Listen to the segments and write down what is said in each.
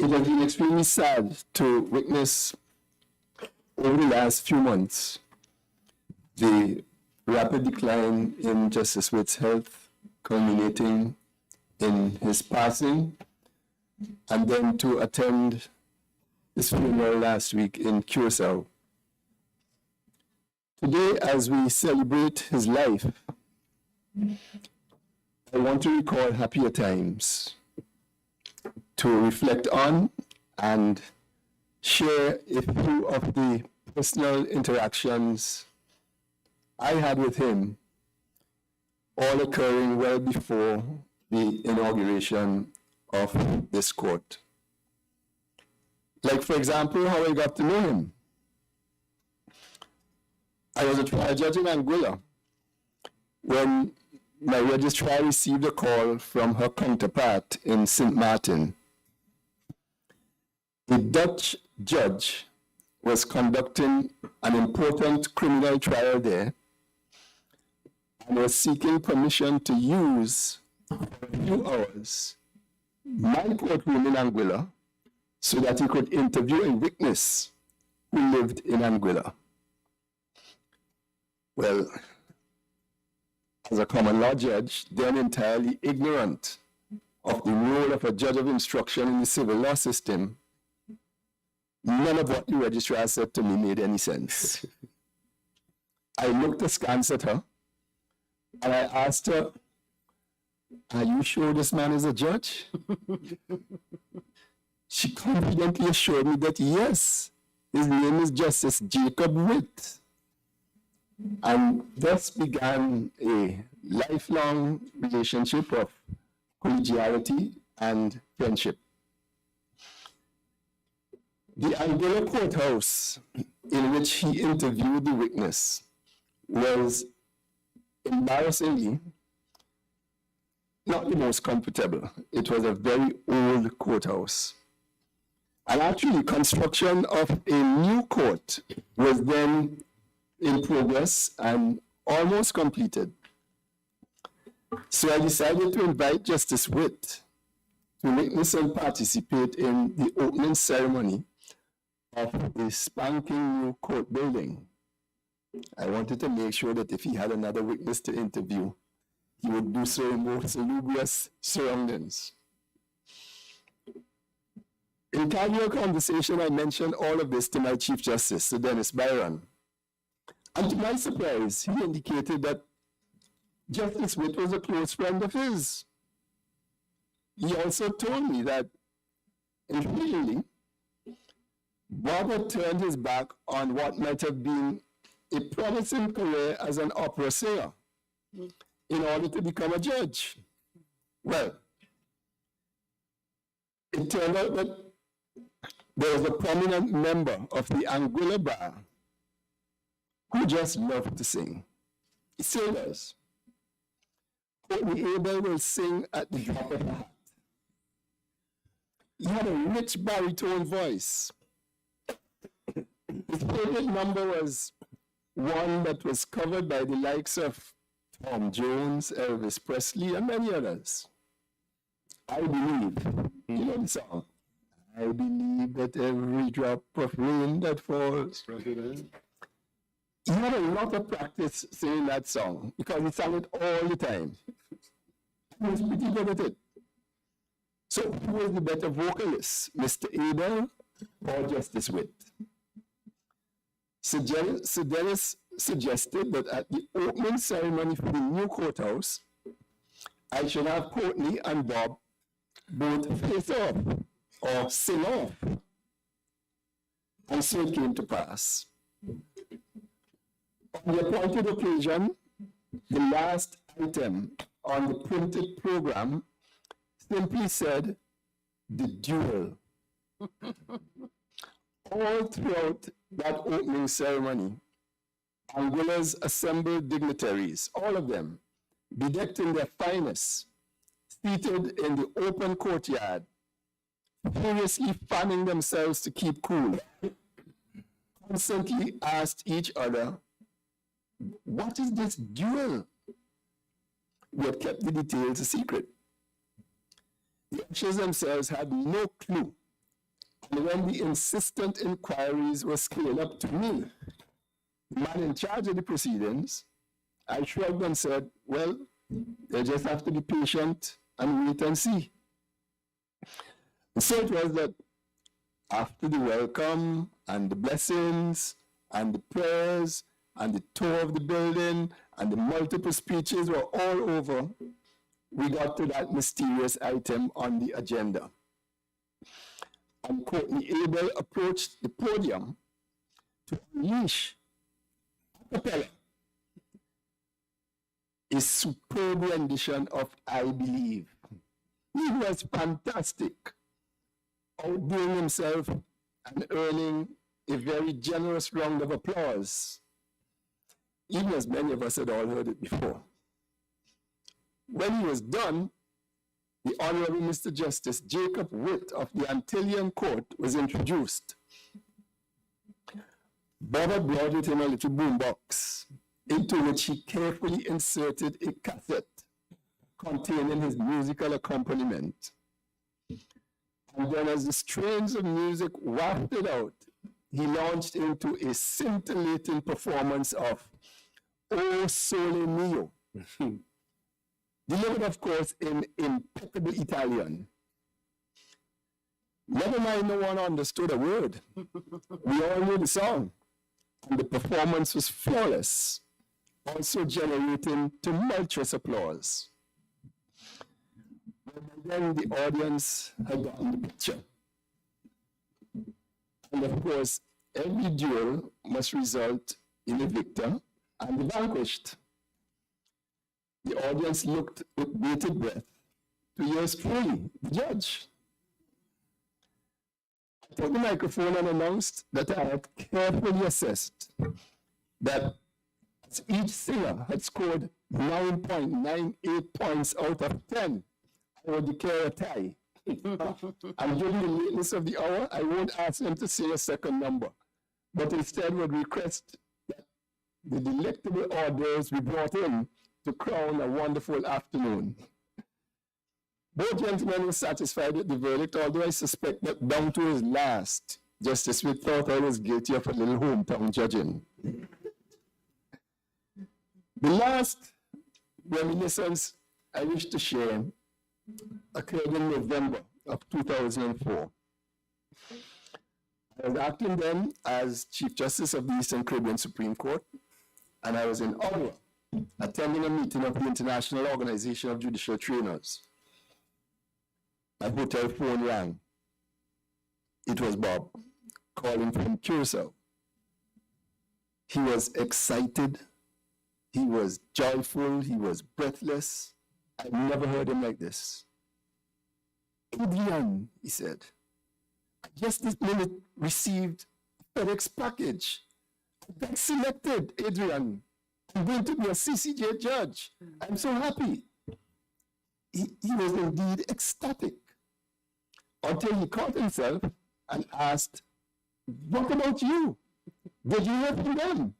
It has been extremely sad to witness over the last few months the rapid decline in Justice Witt's health, culminating in his passing, and then to attend his funeral last week in Curacao. Today, as we celebrate his life, I want to recall happier times, to reflect on and share a few of the personal interactions I had with him, all occurring well before the inauguration of this court. Like, for example, how I got to know him. I was a trial judge in Anguilla when my registrar received a call from her counterpart in St. Martin. A Dutch judge was conducting an important criminal trial there and was seeking permission to use for a few hours my courtroom in Anguilla so that he could interview a witness who lived in Anguilla. Well, as a common law judge, then entirely ignorant of the role of a judge of instruction in the civil law system, none of what the registrar said to me made any sense. I looked askance at her, and I asked her, "Are you sure this man is a judge?" She confidently assured me that yes, his name is Justice Jacob Wit. And thus began a lifelong relationship of collegiality and friendship. The Anguilla courthouse in which he interviewed the witness was embarrassingly not the most comfortable. It was a very old courthouse. And actually, construction of a new court was then in progress and almost completed. So I decided to invite Justice Wit to witness and participate in the opening ceremony of the spanking new court building. I wanted to make sure that if he had another witness to interview, he would do so in more salubrious surroundings. In casual conversation, I mentioned all of this to my Chief Justice, Sir Dennis Byron. And to my surprise, he indicated that Justice Wit was a close friend of his. He also told me that, intriguingly, Bob had turned his back on what might have been a promising career as an opera singer in order to become a judge. Well, it turned out that there was a prominent member of the Anguilla Bar who just loved to sing. He still does. Courtney Abel will sing at the drop of a hat. He had a rich baritone voice. His favorite number was one that was covered by the likes of Tom Jones, Elvis Presley, and many others. I believe, you know the song? I believe that every drop of rain that falls. He had a lot of practice singing that song because he sang it all the time. He was pretty good at it. So who was the better vocalist, Mr. Abel or Justice Wit? Sir Dennis suggested that at the opening ceremony for the new courthouse, I should have Courtney and Bob both face off or sing off. And so it came to pass. On the appointed occasion, the last item on the printed program simply said, "The duel." All throughout that opening ceremony, Anguilla's assembled dignitaries, all of them, bedecked in their finest, seated in the open courtyard, furiously fanning themselves to keep cool, constantly asked each other, "What is this duel?" We had kept the details a secret. The ushers themselves had no clue And when the insistent inquiries were scaled up to me, the man in charge of the proceedings, I shrugged and said, well, they just have to be patient and wait and see. And so it was that after the welcome and the blessings and the prayers and the tour of the building and the multiple speeches were all over, we got to that mysterious item on the agenda. And Courtney Abel approached the podium to unleash a cappella a superb rendition of I Believe. He was fantastic, outdoing himself and earning a very generous round of applause, even as many of us had all heard it before. When he was done, the Honorable Mr. Justice Jacob Wit of the Antillean Court was introduced. Bob had brought with him a little boombox, into which he carefully inserted a cassette containing his musical accompaniment. And then as the strains of music wafted out, he launched into a scintillating performance of O Sole Mio, delivered, of course, in impeccable Italian. Never mind, no one understood a word. We all knew the song, and the performance was flawless, also generating tumultuous applause. And then the audience had gotten the picture. And of course, every duel must result in a victor and the vanquished. The audience looked with bated breath to yours truly, the judge. I took the microphone and announced that I had carefully assessed that each singer had scored 9.98 points out of 10. I would declare a tie. And given the lateness of the hour, I won't ask them to say a second number, but instead would request that the delectable orders be brought in to crown a wonderful afternoon. Both gentlemen were satisfied with the verdict, although I suspect that down to his last, Justice Wit thought I was guilty of a little hometown judging. The last reminiscence I wish to share occurred in November of 2004. I was acting then as Chief Justice of the Eastern Caribbean Supreme Court, and I was in Ottawa attending a meeting of the International Organization of Judicial Trainers. My hotel phone rang. It was Bob, calling from Curacao. He was excited, he was joyful, he was breathless. I've never heard him like this. Adrian, he said, I just this minute received a FedEx package. I got selected, Adrian. I'm going to be a CCJ judge. I'm so happy. He was indeed ecstatic until he caught himself and asked, what about you? Did you hear from them?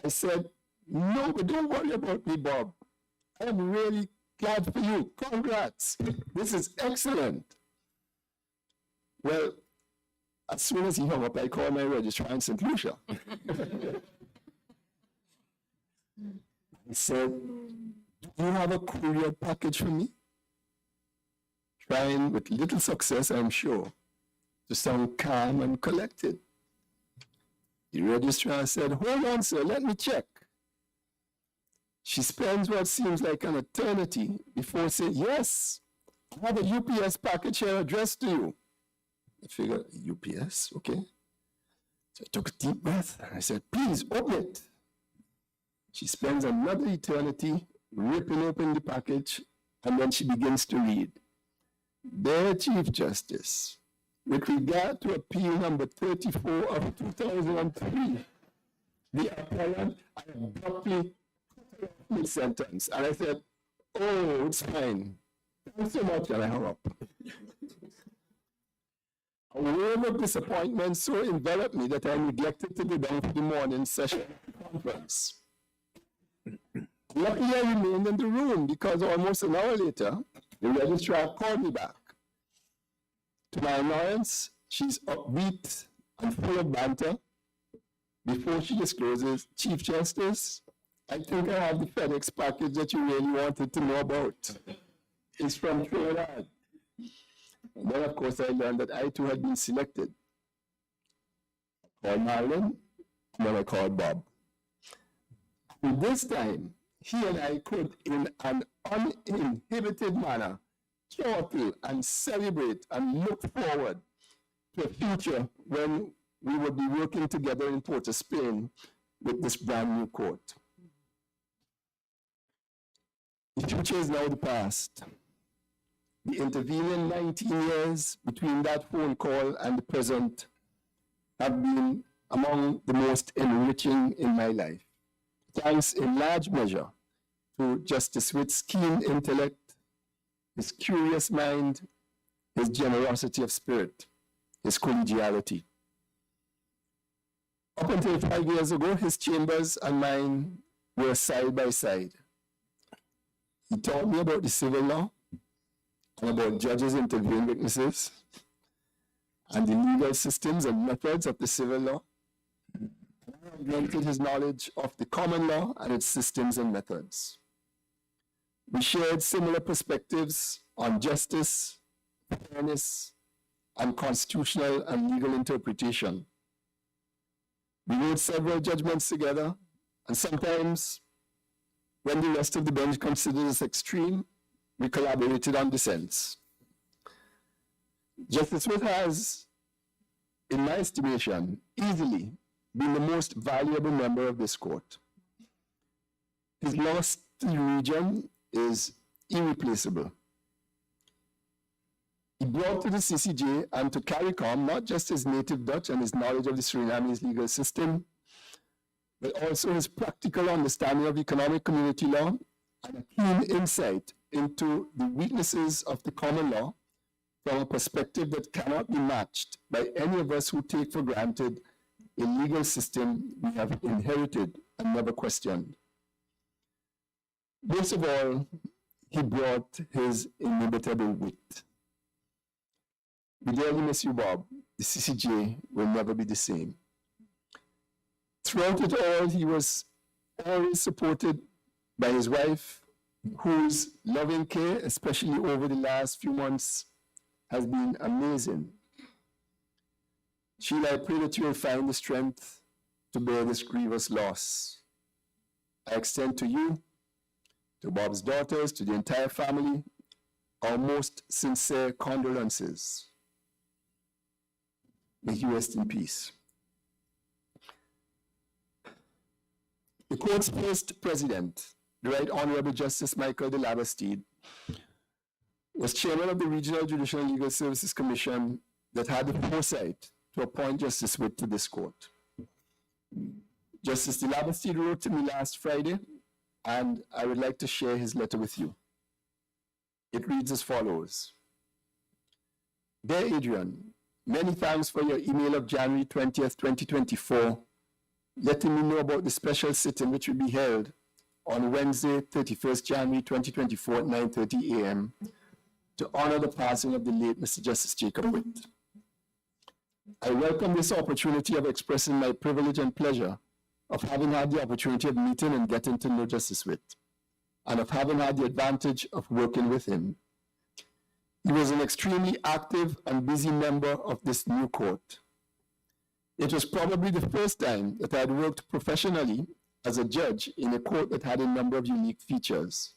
I said, no, but don't worry about me, Bob. I'm really glad for you. Congrats. This is excellent. Well, as soon as he hung up, I called my registrar in St. Lucia. I said, do you have a courier package for me? Trying with little success, I'm sure, to sound calm and collected. The registrar said, hold on, sir, let me check. She spends what seems like an eternity before saying, yes, I have a UPS package here addressed to you. I figured, UPS, okay. So I took a deep breath and I said, please open it. She spends another eternity ripping open the package, and then she begins to read. Dear Chief Justice, with regard to appeal number 34 of 2003, the appellant, I abruptly cut off mid-sentence. And I said, oh, it's fine. Thanks so much, and I hung up. A wave of disappointment so enveloped me that I neglected to go down for the morning session of the conference. Luckily, I remained in the room because almost an hour later, the registrar called me back. To my annoyance, She's upbeat and full of banter. Before she discloses, Chief Justice, I think I have the FedEx package that you really wanted to know about. It's from Trinidad. And then, of course, I learned that I too had been selected. I called Marilyn, and then I called Bob. And this time, he and I could, in an uninhibited manner, chortle and celebrate and look forward to a future when we would be working together in Port of Spain with this brand new court. The future is now the past. The intervening 19 years between that phone call and the present have been among the most enriching in my life, thanks in large measure to Justice Witt's keen intellect, his curious mind, his generosity of spirit, his collegiality. Up until 5 years ago, his chambers and mine were side by side. He taught me about the civil law and about judges interviewing witnesses and the legal systems and methods of the civil law. I augmented his knowledge of the common law and its systems and methods. We shared similar perspectives on justice, fairness, and constitutional and legal interpretation. We wrote several judgments together, and sometimes, when the rest of the bench considered us extreme, we collaborated on dissents. Justice Witt has, in my estimation, easily been the most valuable member of this court. His loss to the region is irreplaceable. He brought to the CCJ and to CARICOM not just his native Dutch and his knowledge of the Surinamese legal system, but also his practical understanding of economic community law and a keen insight into the weaknesses of the common law from a perspective that cannot be matched by any of us who take for granted a legal system we have inherited and never questioned. Most of all, he brought his inimitable wit. We dearly miss you, Bob. The CCJ will never be the same. Throughout it all, he was always supported by his wife, whose loving care, especially over the last few months, has been amazing. Sheila, I pray that you will find the strength to bear this grievous loss. I extend to you, to Bob's daughters, to the entire family, our most sincere condolences. May you rest in peace. The court's first president, the Right Honorable Justice Michael de Labastide, was chairman of the Regional Judicial and Legal Services Commission that had the foresight to appoint Justice Wit to this court. Justice de Labastide wrote to me last Friday, and I would like to share his letter with you. It reads as follows. Dear Adrian, many thanks for your email of January 20th, 2024, letting me know about the special sit-in which will be held on Wednesday, 31st January 2024 at 9:30 a.m. to honor the passing of the late Mr. Justice Jacob Wit. I welcome this opportunity of expressing my privilege and pleasure of having had the opportunity of meeting and getting to know Justice Wit, and of having had the advantage of working with him. He was an extremely active and busy member of this new court. It was probably the first time that I had worked professionally as a judge in a court that had a number of unique features.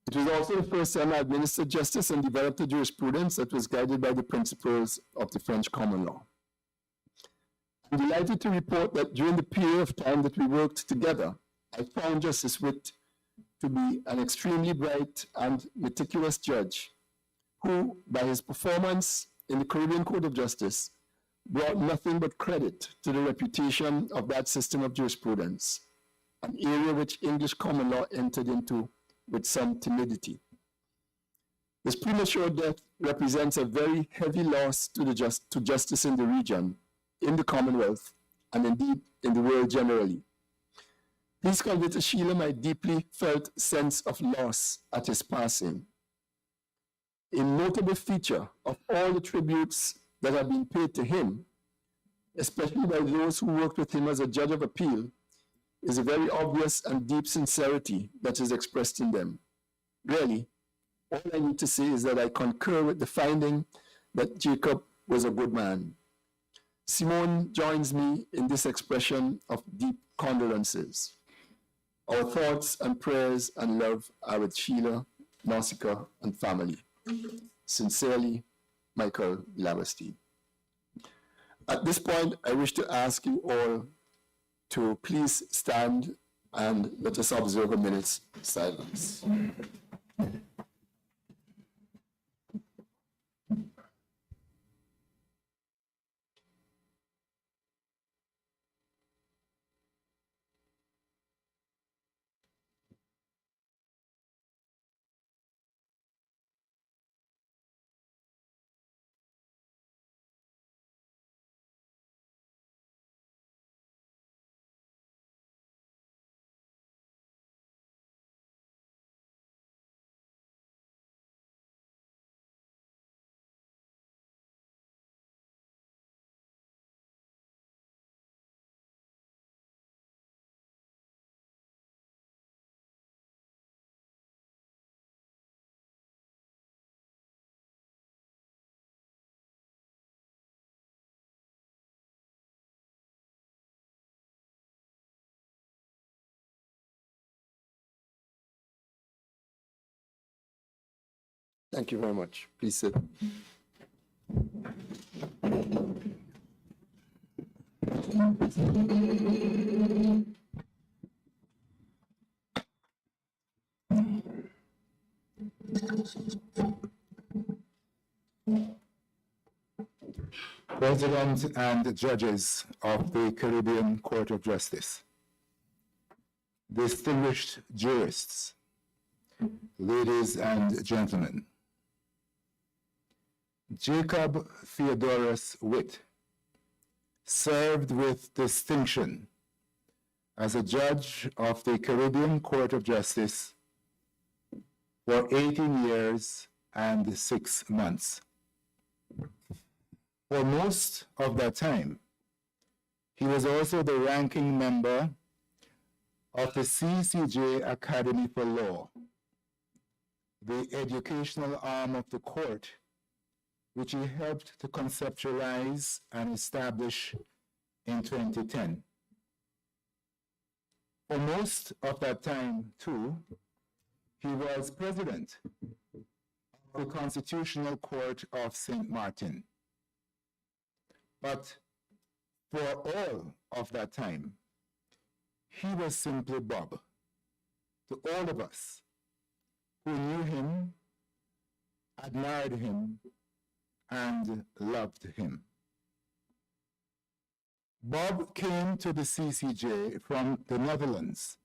It was also the first time I administered justice and developed a jurisprudence that was guided by the principles of the French common law. I'm delighted to report that during the period of time that we worked together, I found Justice Wit to be an extremely bright and meticulous judge who, by his performance in the Caribbean Court of Justice, brought nothing but credit to the reputation of that system of jurisprudence, an area which English common law entered into with some timidity. His premature death represents a very heavy loss to justice in the region, in the Commonwealth, and indeed in the world generally. Please convey to Sheila my deeply felt sense of loss at his passing. A notable feature of all the tributes that have been paid to him, especially by those who worked with him as a judge of appeal, is a very obvious and deep sincerity that is expressed in them. Really, all I need to say is that I concur with the finding that Jacob was a good man. Simone joins me in this expression of deep condolences. Our thoughts and prayers and love are with Sheila, Nausicaa, and family. Sincerely, Michael Laverstein. At this point, I wish to ask you all to please stand and let us observe a minute's silence. Thank you very much. Please sit. President and judges of the Caribbean Court of Justice, distinguished jurists, ladies and gentlemen, Jacob Theodorus Wit served with distinction as a judge of the Caribbean Court of Justice for 18 years and 6 months. For most of that time, he was also the ranking member of the CCJ Academy for Law, the educational arm of the court, which he helped to conceptualize and establish in 2010. For most of that time, too, he was president of the Constitutional Court of St. Martin. But for all of that time, he was simply Bob to all of us who knew him, admired him, and loved him. Bob came to the CCJ from the Netherlands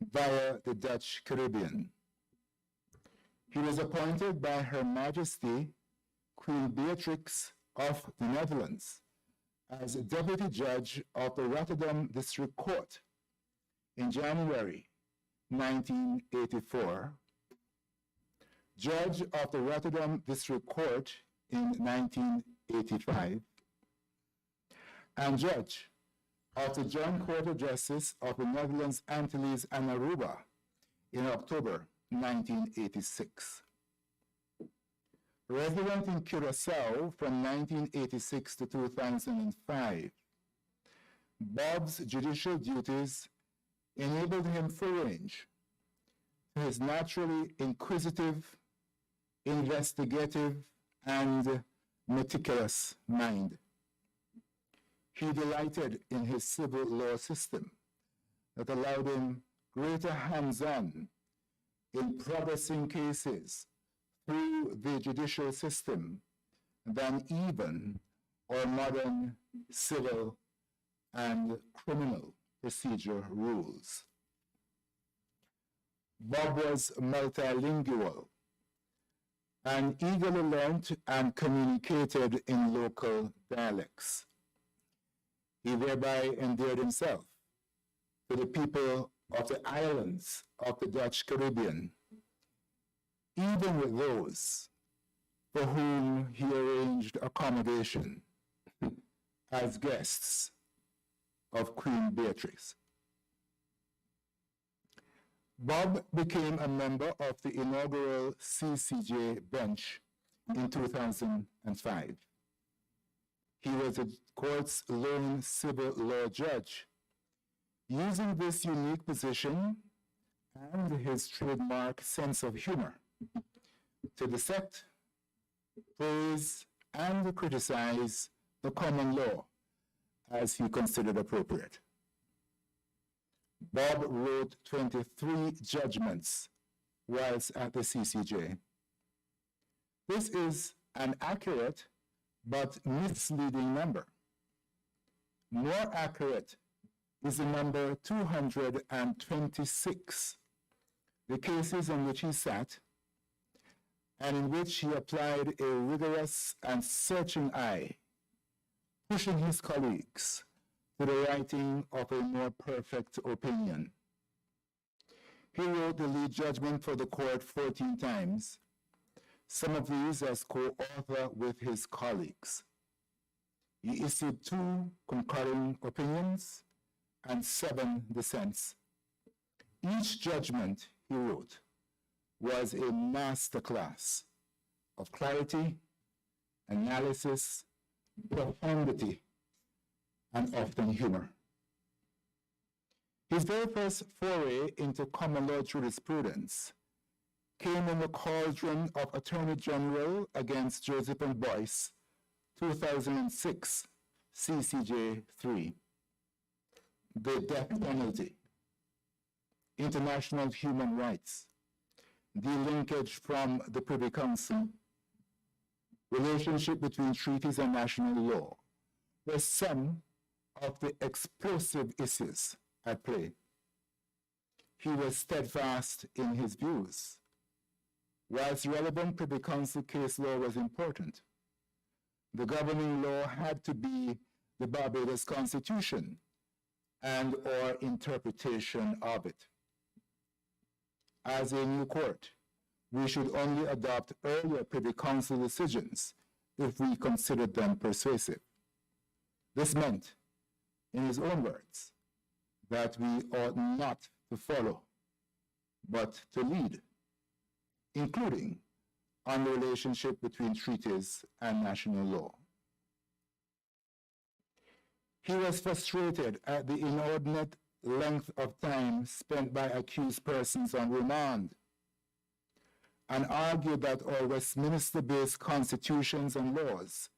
via the Dutch Caribbean. He was appointed by Her Majesty Queen Beatrix of the Netherlands as Deputy Judge of the Rotterdam District Court in January 1984, Judge of the Rotterdam District Court in 1985, and Judge of the Joint Court of Justice of the Netherlands, Antilles, and Aruba in October 1986. Resident in Curaçao from 1986 to 2005, Bob's judicial duties enabled him full range to his naturally inquisitive, investigative, and meticulous mind. He delighted in his civil law system that allowed him greater hands-on in progressing cases through the judicial system than even our modern civil and criminal procedure rules. Bob was multilingual and eagerly learned and communicated in local dialects. He thereby endeared himself to the people of the islands of the Dutch Caribbean, even with those for whom he arranged accommodation as guests of Queen Beatrix. Bob became a member of the inaugural CCJ bench in 2005. He was the court's lone civil law judge. Using this unique position and his trademark sense of humor to dissect, praise, and criticize the common law as he considered appropriate. Bob wrote 23 judgments whilst at the CCJ. This is an accurate but misleading number. More accurate is the number 226, the cases in which he sat and in which he applied a rigorous and searching eye, pushing his colleagues to the writing of a more perfect opinion. He wrote the lead judgment for the court 14 times, some of these as co-author with his colleagues. He issued 2 concurring opinions and 7 dissents. Each judgment he wrote was a masterclass of clarity, analysis, profundity, and often humor. His very first foray into common law jurisprudence came in the cauldron of Attorney General against Joseph and Boyce, 2006, CCJ 3. The death penalty, international human rights, the linkage from the Privy Council, relationship between treaties and national law were some of the explosive issues at play. He was steadfast in his views. Whilst relevant Privy Council case law was important, the governing law had to be the Barbados Constitution and or interpretation of it. As a new court, we should only adopt earlier Privy Council decisions if we considered them persuasive. This meant, in his own words, that we ought not to follow, but to lead, including on the relationship between treaties and national law. He was frustrated at the inordinate length of time spent by accused persons on remand and argued that our Westminster-based constitutions and laws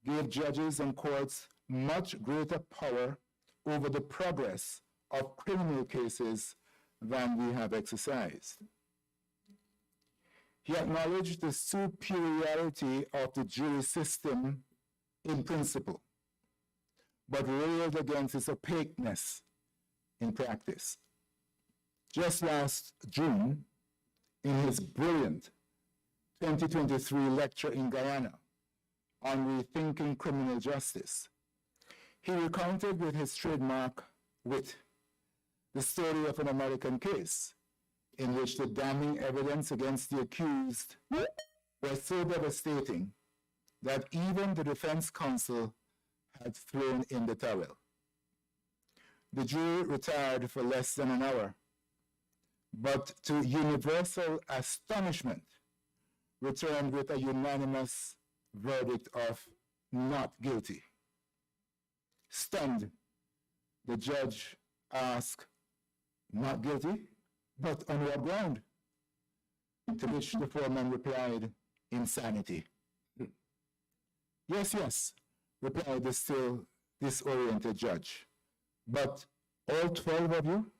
gave judges and courts much greater power over the progress of criminal cases than we have exercised. He acknowledged the superiority of the jury system in principle, but railed against its opaqueness in practice. Just last June, in his brilliant 2023 lecture in Guyana on rethinking criminal justice, he recounted with his trademark wit the story of an American case in which the damning evidence against the accused was so devastating that even the defense counsel had thrown in the towel. The jury retired for less than an hour, but to universal astonishment, returned with a unanimous verdict of not guilty. Stunned, the judge asked, "Not guilty? But on what ground?" To which the foreman replied, "Insanity." "Yes, yes," replied the still disoriented judge. "But all 12 of you?"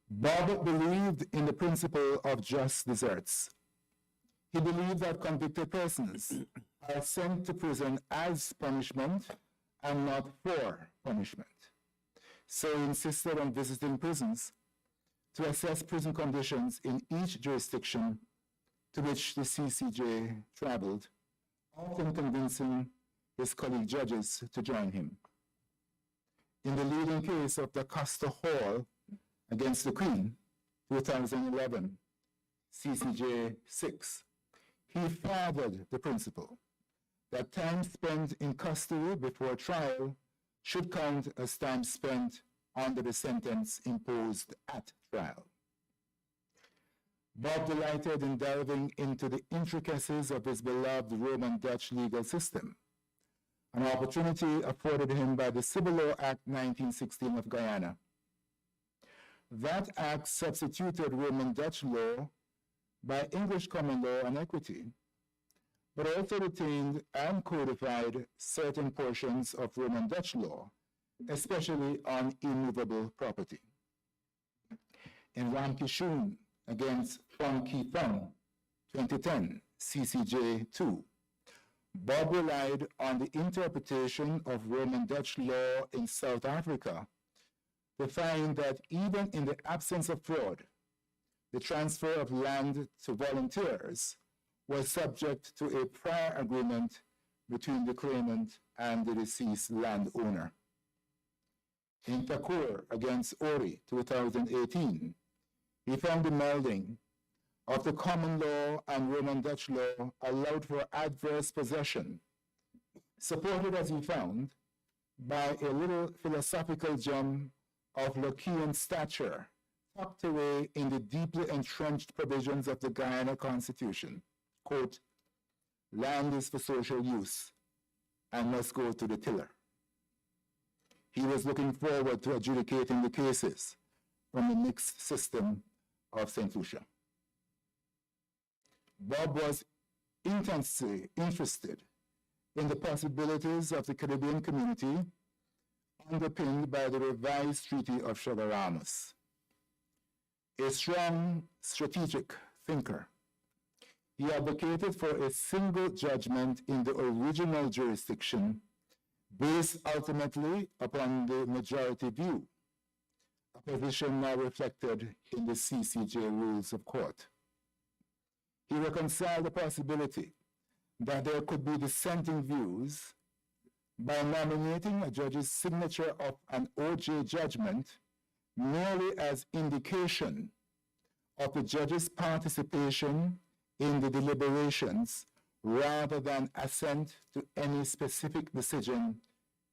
Bob believed in the principle of just deserts. He believed that convicted persons are sent to prison as punishment and not for punishment. So he insisted on visiting prisons to assess prison conditions in each jurisdiction to which the CCJ traveled, often convincing his colleague judges to join him. In the leading case of the Costa Hall against the Queen, 2011, CCJ 6, he fathered the principle that time spent in custody before trial should count as time spent under the sentence imposed at trial. Bob delighted in delving into the intricacies of his beloved Roman Dutch legal system, an opportunity afforded him by the Civil Law Act 1916 of Guyana. That act substituted Roman Dutch law by English common law and equity, but also retained and codified certain portions of Roman Dutch law, especially on immovable property. In Ram Kishun against Fong Ki Fong, 2010, CCJ 2, Bob relied on the interpretation of Roman Dutch law in South Africa to find that even in the absence of fraud, the transfer of land to volunteers was subject to a prior agreement between the claimant and the deceased landowner. In Thakur against Ori, 2018, he found the melding of the common law and Roman Dutch law allowed for adverse possession, supported, as he found, by a little philosophical gem of Lockean stature tucked away in the deeply entrenched provisions of the Guyana Constitution. Quote, land is for social use and must go to the tiller. He was looking forward to adjudicating the cases from the mixed system of St. Lucia. Bob was intensely interested in the possibilities of the Caribbean community underpinned by the revised Treaty of Chaguaramas. A strong strategic thinker, he advocated for a single judgment in the original jurisdiction based ultimately upon the majority view, a position now reflected in the CCJ rules of court. He reconciled the possibility that there could be dissenting views by nominating a judge's signature of an OJ judgment merely as indication of the judge's participation in the deliberations rather than assent to any specific decision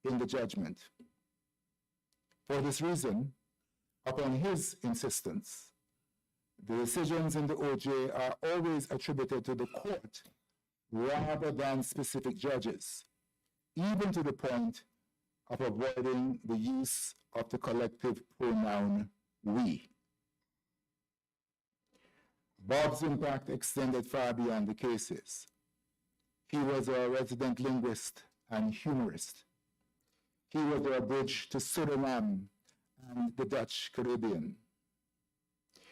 in the judgment. For this reason, upon his insistence, the decisions in the OJ are always attributed to the court rather than specific judges, even to the point of avoiding the use of the collective pronoun we. Bob's impact extended far beyond the cases. He was a resident linguist and humorist. He was a bridge to Suriname and the Dutch Caribbean.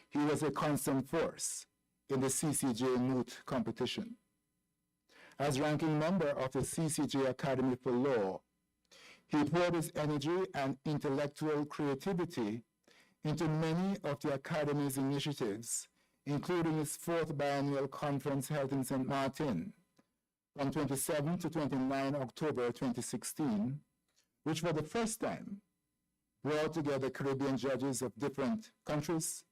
He was a constant force in the CCJ Moot competition. As ranking member of the CCJ Academy for Law, he poured his energy and intellectual creativity into many of the Academy's initiatives, including its fourth biennial conference held in St. Martin from 27 to 29 October 2016, which for the first time brought together Caribbean judges of different countries,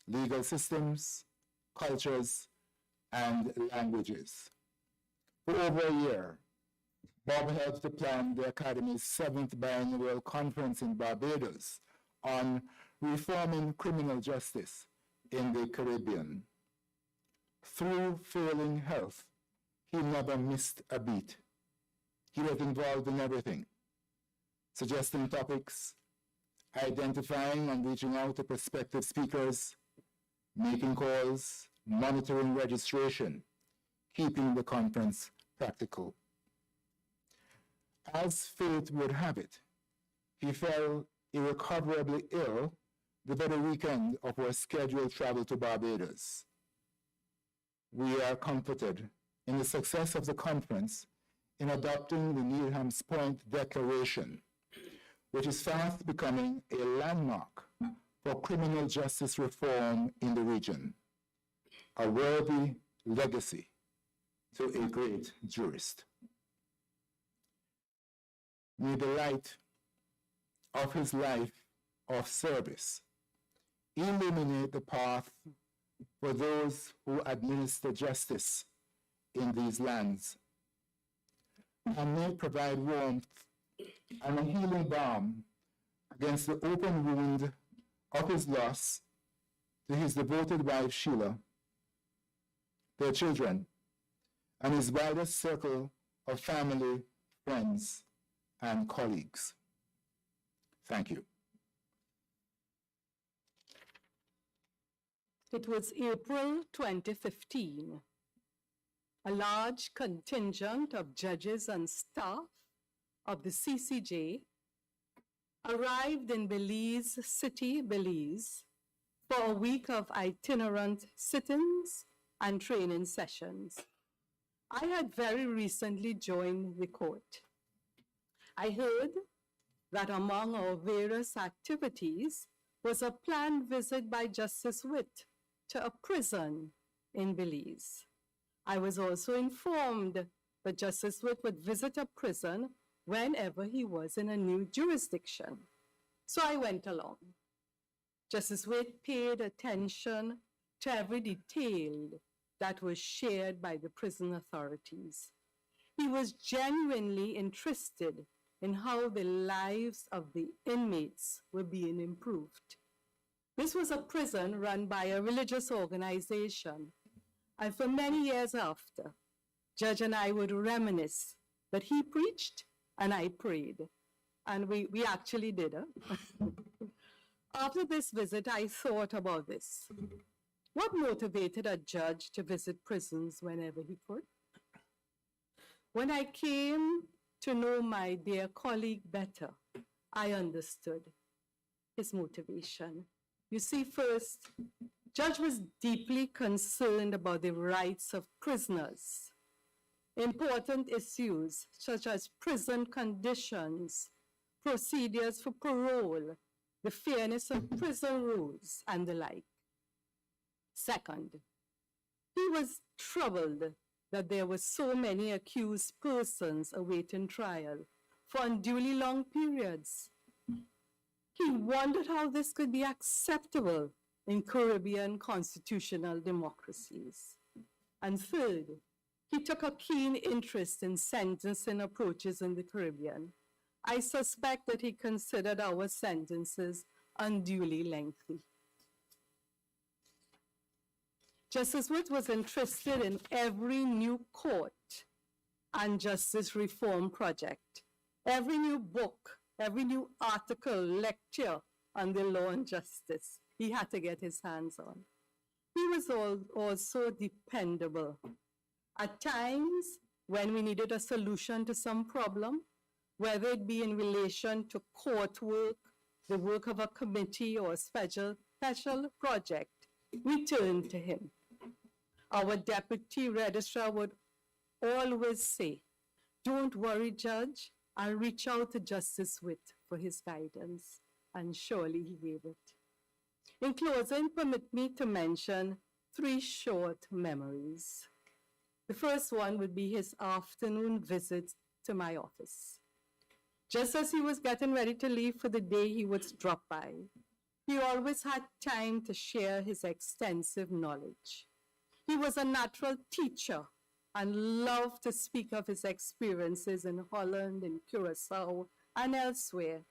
legal systems, cultures, and languages. For over a year, Bob helped to plan the Academy's 7th biennial conference in Barbados on reforming criminal justice in the Caribbean. Through failing health, he never missed a beat. He was involved in everything, suggesting topics, identifying and reaching out to prospective speakers, making calls, monitoring registration, keeping the conference practical. As fate would have it, he fell irrecoverably ill the very weekend of our scheduled travel to Barbados. We are comforted in the success of the conference in adopting the Needham's Point Declaration, which is fast becoming a landmark for criminal justice reform in the region, a worthy legacy to a great jurist. May the light of his life of service illuminate the path for those who administer justice in these lands, and may provide warmth and a healing balm against the open wound of his loss to his devoted wife Sheila, their children, and his widest circle of family, friends, and colleagues. Thank you. It was April 2015. A large contingent of judges and staff of the CCJ arrived in Belize City, Belize, for a week of itinerant sit-ins and training sessions. I had very recently joined the court. I heard that among our various activities was a planned visit by Justice Wit to a prison in Belize. I was also informed that Justice Wit would visit a prison whenever he was in a new jurisdiction. So I went along. Justice Wit paid attention to every detail that was shared by the prison authorities. He was genuinely interested in how the lives of the inmates were being improved. This was a prison run by a religious organization, and for many years after, Judge and I would reminisce that he preached and I prayed, and we actually did. After this visit, I thought about this. What motivated a judge to visit prisons whenever he could? When I came to know my dear colleague better, I understood his motivation. You see, first, Judge was deeply concerned about the rights of prisoners. Important issues such as prison conditions, procedures for parole, the fairness of prison rules, and the like. Second, he was troubled that there were so many accused persons awaiting trial for unduly long periods. He wondered how this could be acceptable in Caribbean constitutional democracies. And third, he took a keen interest in sentencing approaches in the Caribbean. I suspect that he considered our sentences unduly lengthy. Justice Wit was interested in every new court and justice reform project, every new book, every new article, lecture on the law and justice he had to get his hands on. He was also dependable. At times, when we needed a solution to some problem, whether it be in relation to court work, the work of a committee, or a special project, we turned to him. Our deputy registrar would always say, "Don't worry, Judge, I'll reach out to Justice Wit for his guidance," and surely he gave it. In closing, permit me to mention 3 short memories. The first one would be his afternoon visit to my office. Just as he was getting ready to leave for the day, he would drop by. He always had time to share his extensive knowledge. He was a natural teacher and loved to speak of his experiences in Holland, in Curacao, and elsewhere.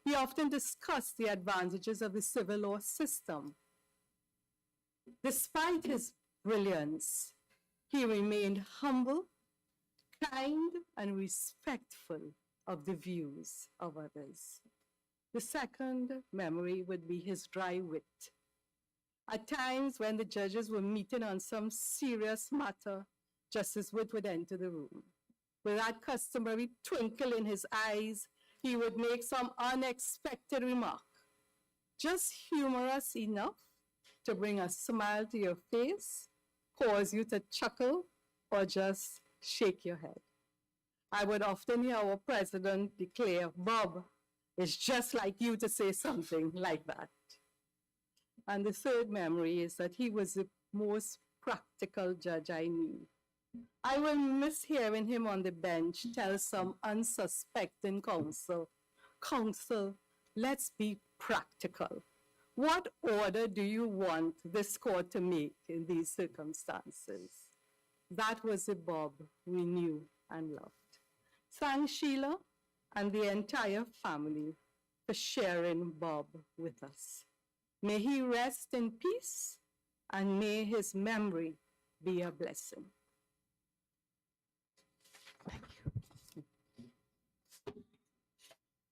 He often discussed the advantages of the civil law system. Despite his brilliance, he remained humble, kind, and respectful of the views of others. The second memory would be his dry wit. At times when the judges were meeting on some serious matter, Justice Wit would enter the room. With that customary twinkle in his eyes, he would make some unexpected remark, just humorous enough to bring a smile to your face, cause you to chuckle, or just shake your head. I would often hear our president declare, "Bob, it's just like you to say something like that." And the third memory is that he was the most practical judge I knew. I will miss hearing him on the bench tell some unsuspecting counsel, "Counsel, let's be practical. What order do you want this court to make in these circumstances? That was the Bob we knew and loved. Thank Sheila and the entire family for sharing Bob with us. May he rest in peace and may his memory be a blessing.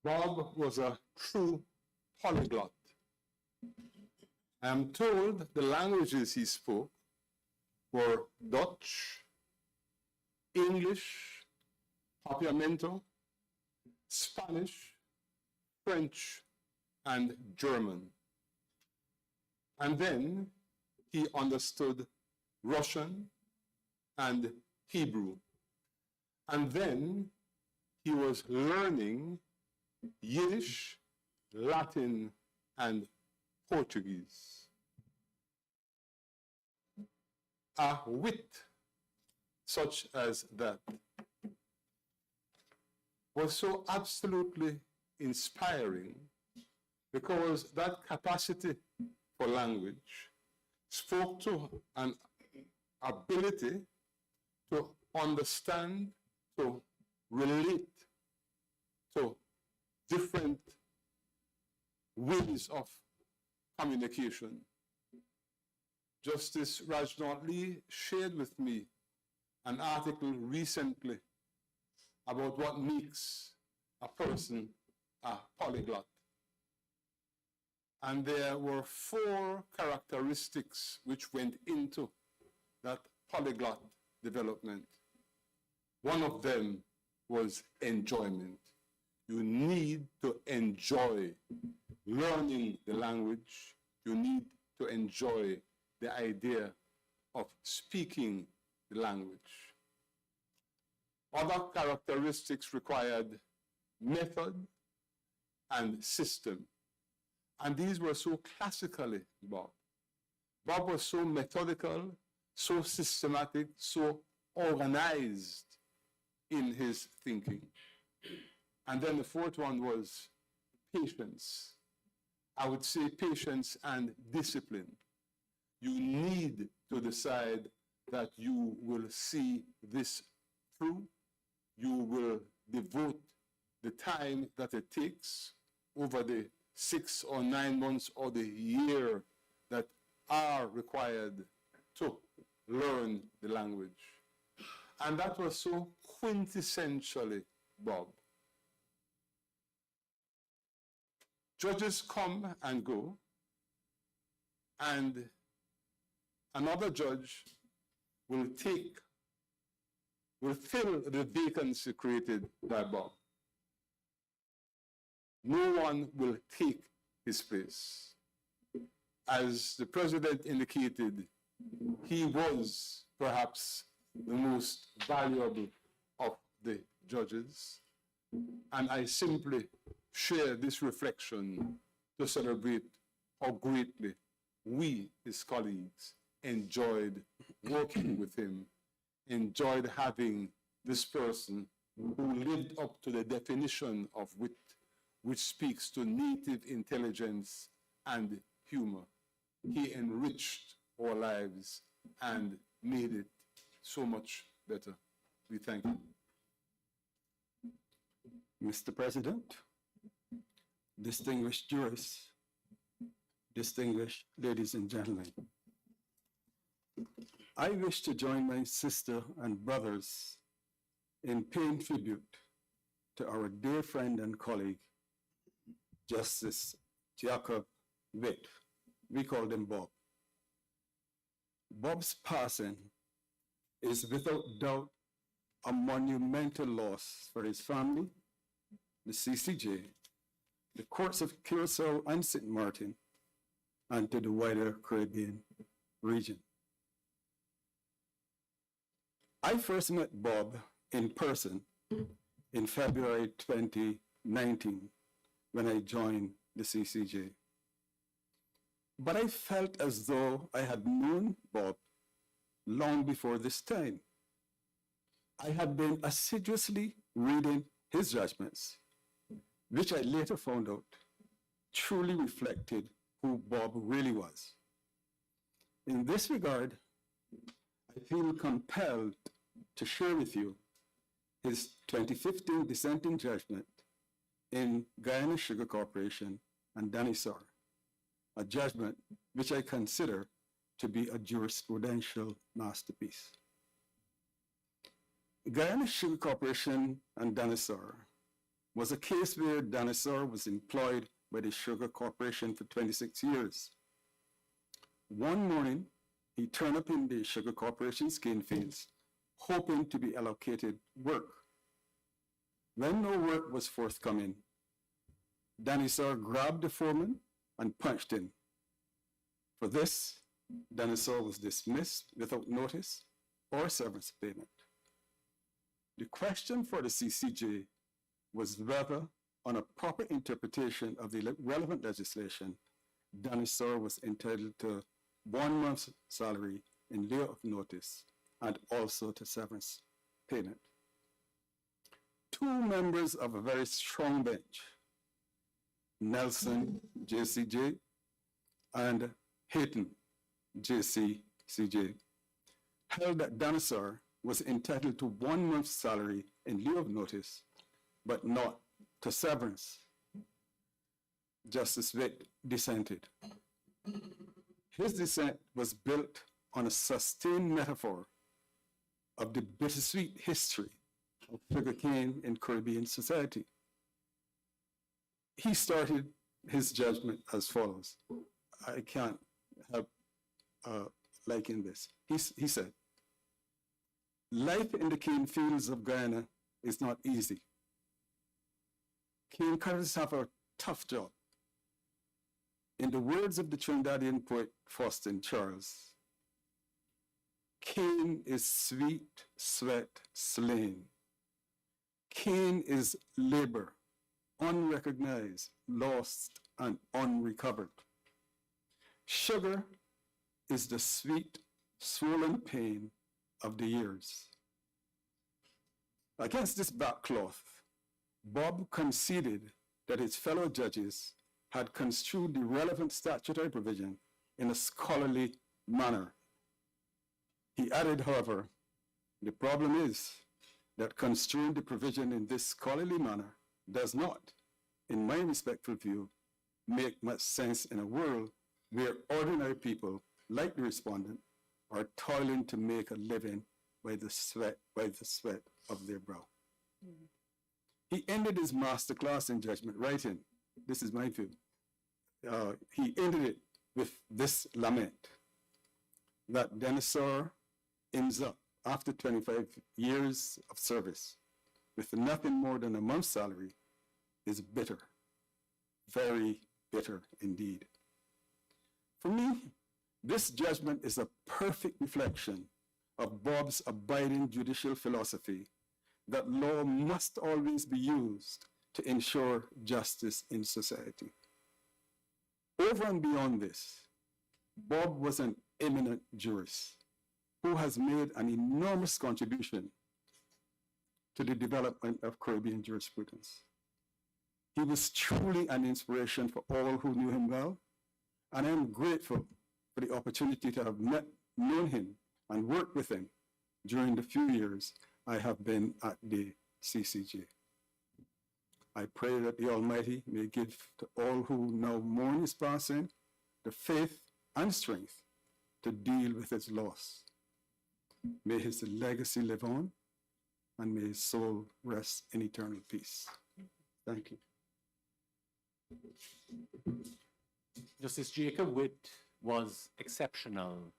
Bob was a true polyglot. I am told the languages he spoke were Dutch, English, Papiamento, Spanish, French, and German. And then he understood Russian and Hebrew. And then he was learning Yiddish, Latin, and Portuguese. A wit such as that was so absolutely inspiring because that capacity for language spoke to an ability to understand, to relate to different ways of communication. Justice Rajnath Lee shared with me an article recently about what makes a person a polyglot. And there were 4 characteristics which went into that polyglot development. One of them was enjoyment. You need to enjoy learning the language. You need to enjoy the idea of speaking the language. Other characteristics required method and system. And these were so classically Bob. Bob was so methodical, so systematic, so organized in his thinking. And then the 4th one was patience. I would say patience and discipline. You need to decide that you will see this through. You will devote the time that it takes over the 6 or 9 months or the year that are required to learn the language. And that was so quintessentially Bob. Judges come and go, and another judge will fill the vacancy created by Bob. No one will take his place. As the president indicated, he was perhaps the most valuable of the judges. And I simply share this reflection to celebrate how greatly we, his colleagues, enjoyed working with him, enjoyed having this person who lived up to the definition of wit, which speaks to native intelligence and humor. He enriched our lives and made it so much better. We thank you. Mr. President, distinguished jurists, distinguished ladies and gentlemen, I wish to join my sister and brothers in paying tribute to our dear friend and colleague, Justice Jacob Wit. We called him Bob. Bob's passing is without doubt a monumental loss for his family, the CCJ, the courts of Curacao and St. Martin, and to the wider Caribbean region. I first met Bob in person in February 2019 when I joined the CCJ. But I felt as though I had known Bob long before this time. I had been assiduously reading his judgments, which I later found out truly reflected who Bob really was. In this regard, I feel compelled to share with you his 2015 dissenting judgment in Guyana Sugar Corporation and Dinosaur, a judgment which I consider to be a jurisprudential masterpiece. Guyana Sugar Corporation and Dinosaur was a case where Dinosaur was employed by the Sugar Corporation for 26 years. One morning, he turned up in the Sugar Corporation's cane fields, hoping to be allocated work. When no work was forthcoming, Dinosaur grabbed the foreman and punched him. For this, Dinosaur was dismissed without notice or severance payment. The question for the CCJ was whether, on a proper interpretation of the relevant legislation, Dinosaur was entitled to 1 month's salary in lieu of notice and also to severance payment. Two members of a very strong bench, Nelson, JCJ, and Hayton, JCCJ, held that Dinosaur was entitled to 1 month's salary in lieu of notice, but not to severance. Justice Wit dissented. His dissent was built on a sustained metaphor of the bittersweet history of sugarcane in Caribbean society. He started his judgment as follows. I can't help liking this. He said, life in the cane fields of Guyana is not easy. Cane cutters have a tough job. In the words of the Trinidadian poet Faustin Charles, cane is sweet sweat slain. Cane is labor, unrecognized, lost, and unrecovered. Sugar is the sweet, swollen pain of the years. Against this backcloth, Bob conceded that his fellow judges had construed the relevant statutory provision in a scholarly manner. He added, however, the problem is that construing the provision in this scholarly manner does not, in my respectful view, make much sense in a world where ordinary people, like the respondent, are toiling to make a living by the sweat of their brow. Mm-hmm. He ended his masterclass in judgment writing. This is my view. He ended it with this lament, that Dinosaur ends up, after 25 years of service, with nothing more than a month's salary, is bitter, very bitter indeed. For me, this judgment is a perfect reflection of Bob's abiding judicial philosophy that law must always be used to ensure justice in society. Over and beyond this, Bob was an eminent jurist who has made an enormous contribution to the development of Caribbean jurisprudence. He was truly an inspiration for all who knew him well, and I am grateful for the opportunity to have known him and worked with him during the few years I have been at the CCJ. I pray that the Almighty may give to all who now mourn his passing the faith and strength to deal with his loss. May his legacy live on, and may his soul rest in eternal peace. Thank you. Justice Jacob Wit was exceptional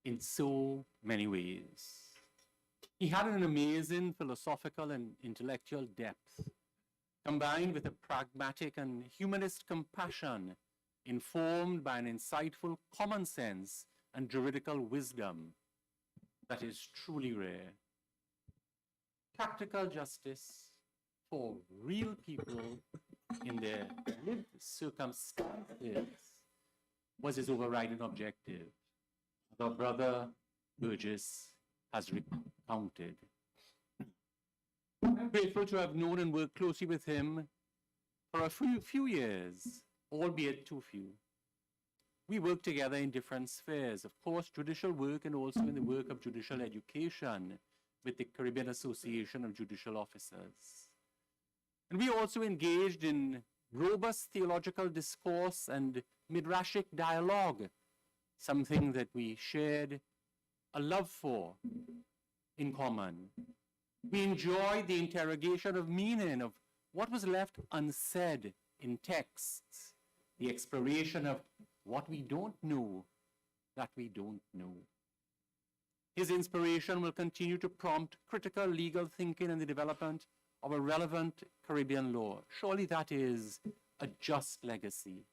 in so many ways. He had an amazing philosophical and intellectual depth, combined with a pragmatic and humanist compassion informed by an insightful common sense and juridical wisdom that is truly rare. Practical justice for real people in their lived circumstances was his overriding objective. Our brother Burgess has recounted. I'm grateful to have known and worked closely with him for a few years albeit too few. We work together in different spheres, of course, judicial work and also in the work of judicial education with the Caribbean Association of Judicial Officers. And we also engaged in robust theological discourse and midrashic dialogue, something that we shared a love for in common. We enjoyed the interrogation of meaning, of what was left unsaid in texts, the exploration of what we don't know that we don't know. His inspiration will continue to prompt critical legal thinking and the development of a relevant Caribbean law. Surely that is a just legacy.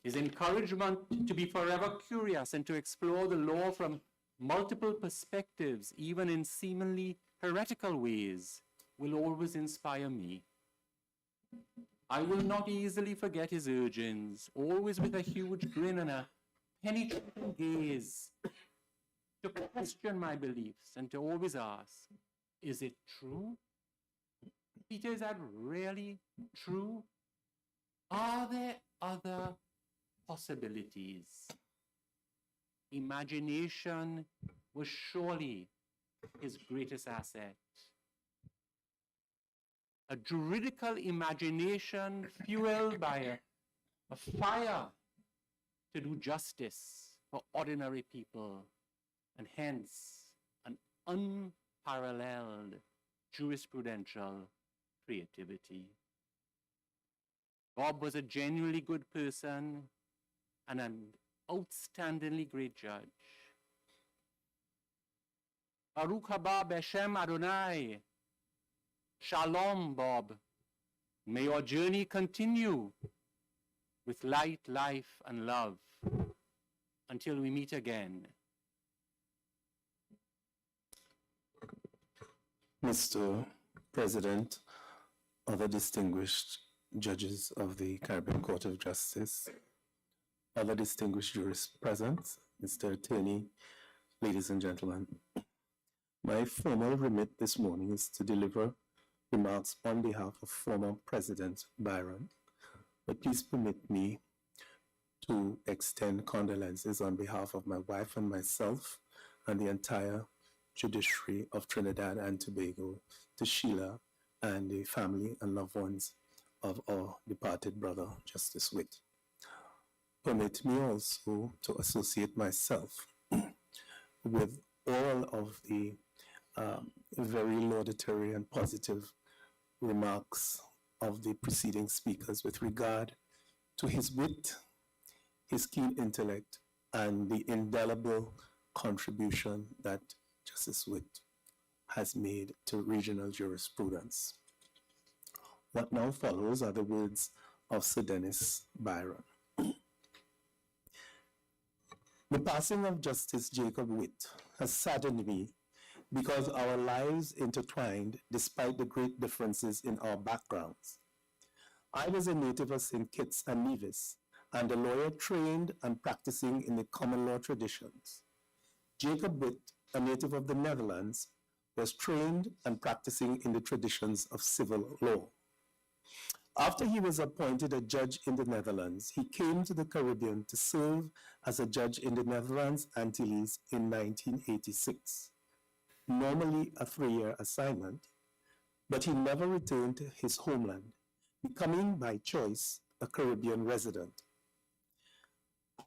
His encouragement to be forever curious and to explore the law from multiple perspectives, even in seemingly heretical ways, will always inspire me. I will not easily forget his urgings, always with a huge grin and a penetrating gaze, to question my beliefs and to always ask, is it true? Peter, is that really true? Are there other possibilities? Imagination was surely his greatest asset. A juridical imagination fueled by a fire to do justice for ordinary people, and hence an unparalleled jurisprudential creativity. Bob was a genuinely good person and an outstandingly great judge. Baruch haba b'Shem Adonai. Shalom, Bob. May your journey continue with light, life, and love until we meet again. Mr. President, other distinguished judges of the Caribbean Court of Justice, other distinguished jurists present, Mr. Attorney, ladies and gentlemen, my formal remit this morning is to deliver remarks on behalf of former President Byron, but please permit me to extend condolences on behalf of my wife and myself and the entire judiciary of Trinidad and Tobago to Sheila and the family and loved ones of our departed brother, Justice Wit. Permit me also to associate myself with all of the very laudatory and positive remarks of the preceding speakers with regard to his wit, his keen intellect, and the indelible contribution that Justice Wit has made to regional jurisprudence. What now follows are the words of Sir Dennis Byron. The passing of Justice Jacob Wit has saddened me because our lives intertwined despite the great differences in our backgrounds. I was a native of St. Kitts and Nevis and a lawyer trained and practicing in the common law traditions. Jacob Wit, a native of the Netherlands, was trained and practicing in the traditions of civil law. After he was appointed a judge in the Netherlands, he came to the Caribbean to serve as a judge in the Netherlands Antilles in 1986. Normally a 3-year assignment, but he never returned to his homeland, becoming by choice a Caribbean resident.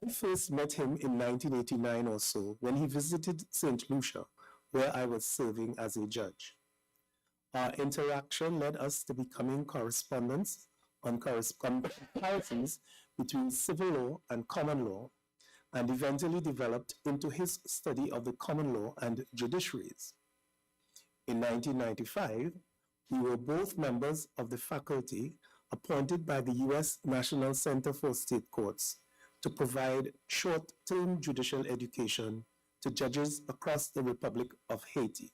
I first met him in 1989 or so when he visited St. Lucia, where I was serving as a judge. Our interaction led us to becoming correspondents on comparisons between civil law and common law, and eventually developed into his study of the common law and judiciaries. In 1995, we were both members of the faculty appointed by the U.S. National Center for State Courts to provide short-term judicial education to judges across the Republic of Haiti.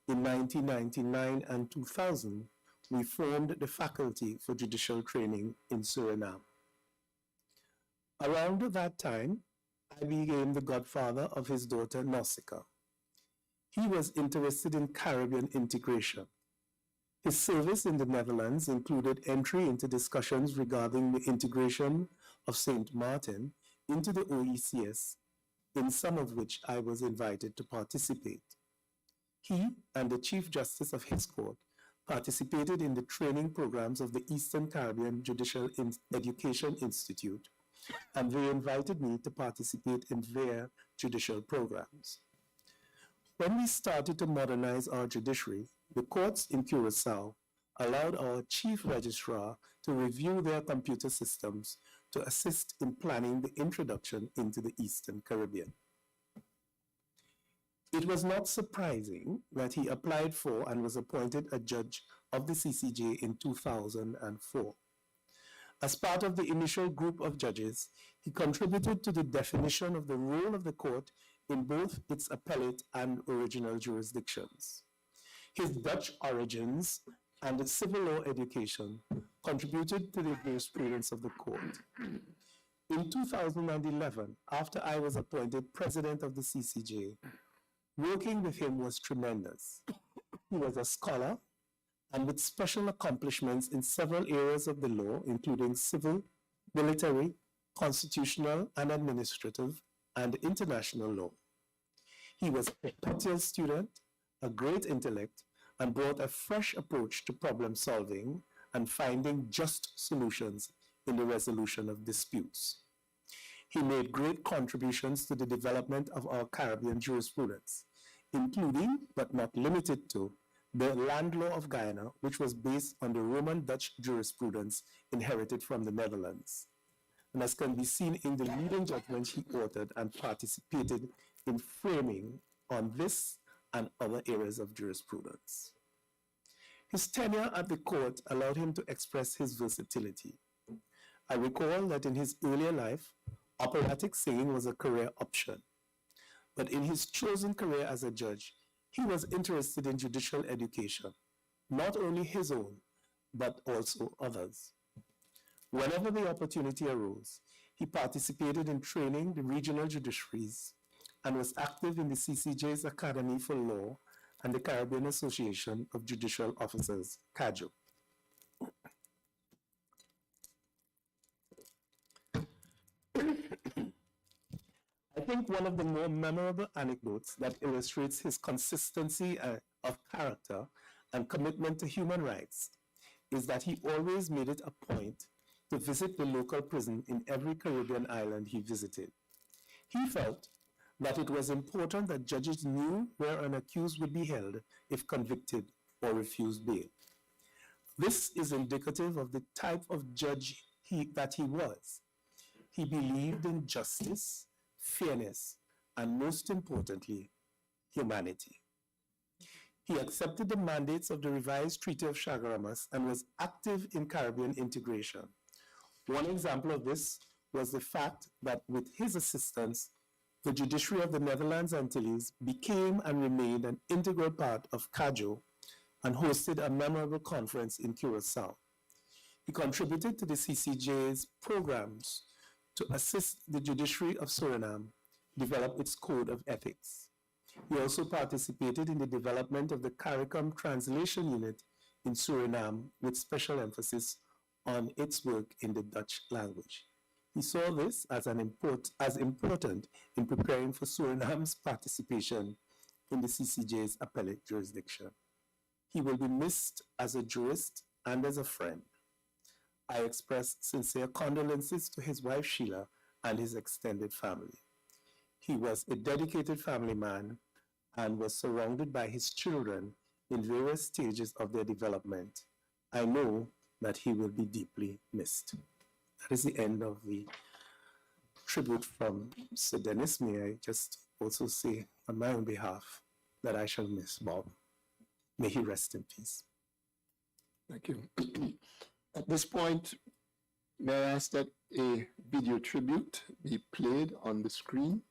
In 1999 and 2000, we formed the Faculty for Judicial Training in Suriname. Around that time, I became the godfather of his daughter, Nausicaa. He was interested in Caribbean integration. His service in the Netherlands included entry into discussions regarding the integration of St. Martin into the OECS, in some of which I was invited to participate. He and the Chief Justice of his court participated in the training programs of the Eastern Caribbean Judicial Education Institute, and they invited me to participate in their judicial programs. When we started to modernize our judiciary, the courts in Curacao allowed our chief registrar to review their computer systems to assist in planning the introduction into the Eastern Caribbean. It was not surprising that he applied for and was appointed a judge of the CCJ in 2004. As part of the initial group of judges, he contributed to the definition of the role of the court in both its appellate and original jurisdictions. His Dutch origins and civil law education contributed to the jurisprudence of the court. In 2011, after I was appointed president of the CCJ, working with him was tremendous. He was a scholar and with special accomplishments in several areas of the law, including civil, military, constitutional and administrative, and international law. He was a perpetual student, a great intellect, and brought a fresh approach to problem solving and finding just solutions in the resolution of disputes. He made great contributions to the development of our Caribbean jurisprudence, including, but not limited to, the land law of Guyana, which was based on the Roman-Dutch jurisprudence inherited from the Netherlands. And as can be seen in the leading judgments he authored and participated in framing on this and other areas of jurisprudence. His tenure at the court allowed him to express his versatility. I recall that in his earlier life, operatic singing was a career option. But in his chosen career as a judge, he was interested in judicial education, not only his own, but also others. Whenever the opportunity arose, he participated in training the regional judiciaries and was active in the CCJ's Academy for Law and the Caribbean Association of Judicial Officers, CAJO. I think one of the more memorable anecdotes that illustrates his consistency of character and commitment to human rights is that he always made it a point to visit the local prison in every Caribbean island he visited. He felt that it was important that judges knew where an accused would be held if convicted or refused bail. This is indicative of the type of judge that he was. He believed in justice, fairness, and most importantly, humanity. He accepted the mandates of the revised Treaty of Chaguaramas and was active in Caribbean integration. One example of this was the fact that with his assistance, the judiciary of the Netherlands Antilles became and remained an integral part of CAJO and hosted a memorable conference in Curacao. He contributed to the CCJ's programs to assist the judiciary of Suriname develop its code of ethics. He also participated in the development of the CARICOM translation unit in Suriname with special emphasis on its work in the Dutch language. He saw this as important in preparing for Suriname's participation in the CCJ's appellate jurisdiction. He will be missed as a jurist and as a friend. I express sincere condolences to his wife Sheila and his extended family. He was a dedicated family man and was surrounded by his children in various stages of their development. I know that he will be deeply missed. That is the end of the tribute from Sir Dennis. May I just also say on my own behalf that I shall miss Bob. May he rest in peace. Thank you. At this point, may I ask that a video tribute be played on the screen?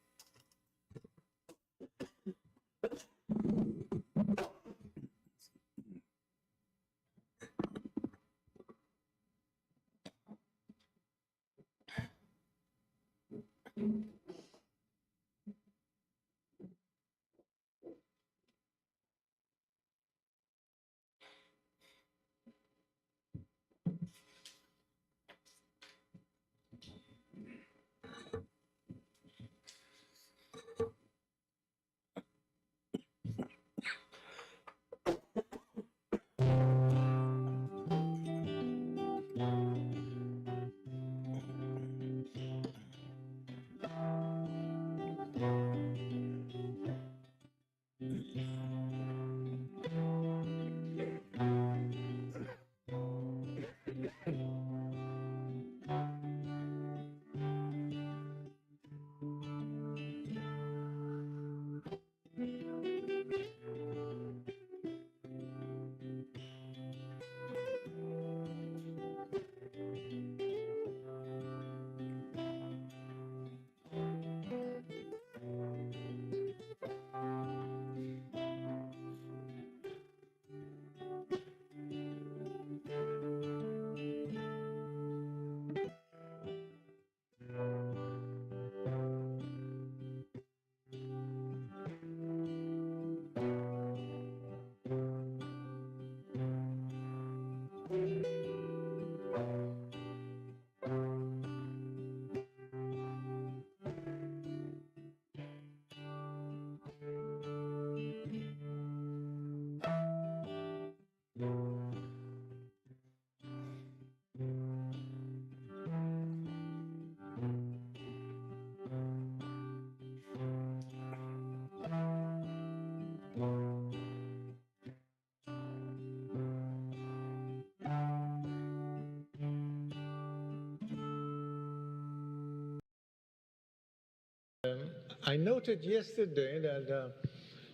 I noted yesterday that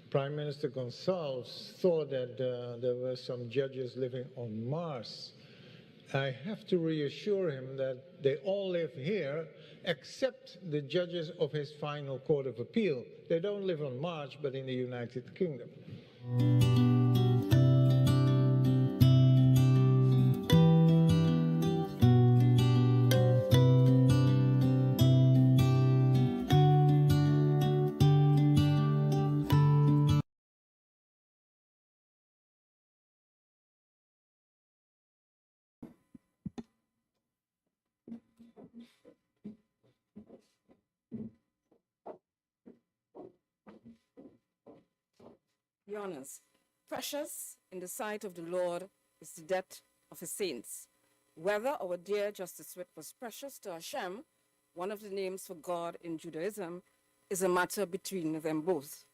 Prime Minister Gonsalves thought that there were some judges living on Mars. I have to reassure him that they all live here, except the judges of his final Court of Appeal. They don't live on Mars, but in the United Kingdom. Your Honors, precious in the sight of the Lord is the debt of his saints. Whether our dear Justice Wit was precious to Hashem, one of the names for God in Judaism, is a matter between them both.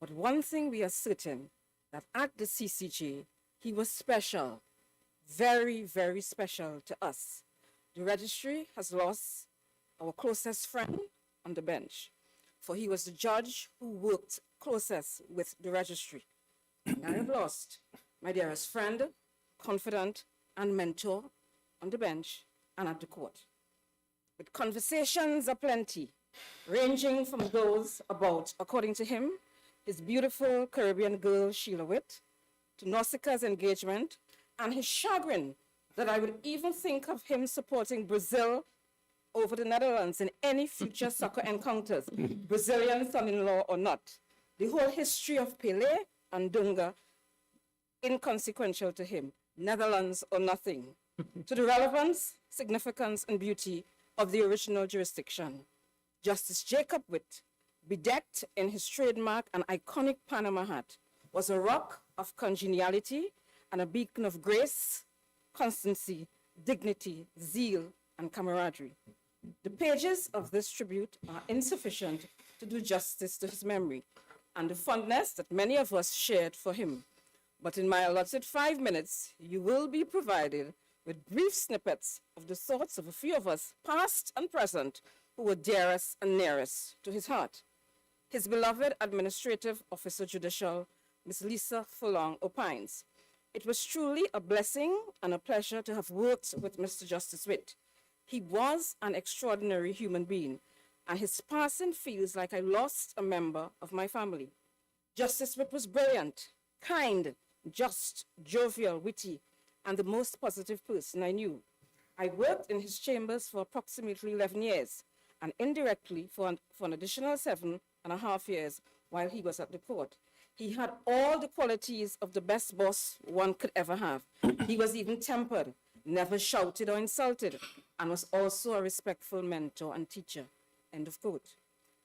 But one thing we are certain, that at the CCJ, he was special, very, very special to us. The registry has lost our closest friend on the bench, for he was the judge who worked closest with the registry. I have lost my dearest friend, confidant, and mentor on the bench and at the court. With conversations aplenty, ranging from those about, according to him, his beautiful Caribbean girl, Sheila Wit, to Nausicaa's engagement, and his chagrin that I would even think of him supporting Brazil over the Netherlands in any future soccer encounters, Brazilian son-in-law or not. The whole history of Pelé and Dunga, inconsequential to him, Netherlands or nothing, to the relevance, significance, and beauty of the original jurisdiction. Justice Jacob Wit, bedecked in his trademark and iconic Panama hat, was a rock of congeniality and a beacon of grace, constancy, dignity, zeal, and camaraderie. The pages of this tribute are insufficient to do justice to his memory and the fondness that many of us shared for him. But in my allotted 5 minutes, you will be provided with brief snippets of the thoughts of a few of us, past and present, who were dearest and nearest to his heart. His beloved Administrative Officer Judicial, Ms. Lisa Furlong, opines, "It was truly a blessing and a pleasure to have worked with Mr. Justice Wit. He was an extraordinary human being, and his passing feels like I lost a member of my family. Justice Wit was brilliant, kind, just, jovial, witty, and the most positive person I knew. I worked in his chambers for approximately 11 years, and indirectly for an additional 7.5 years while he was at the court. He had all the qualities of the best boss one could ever have. He was even tempered, never shouted or insulted, and was also a respectful mentor and teacher." End of quote.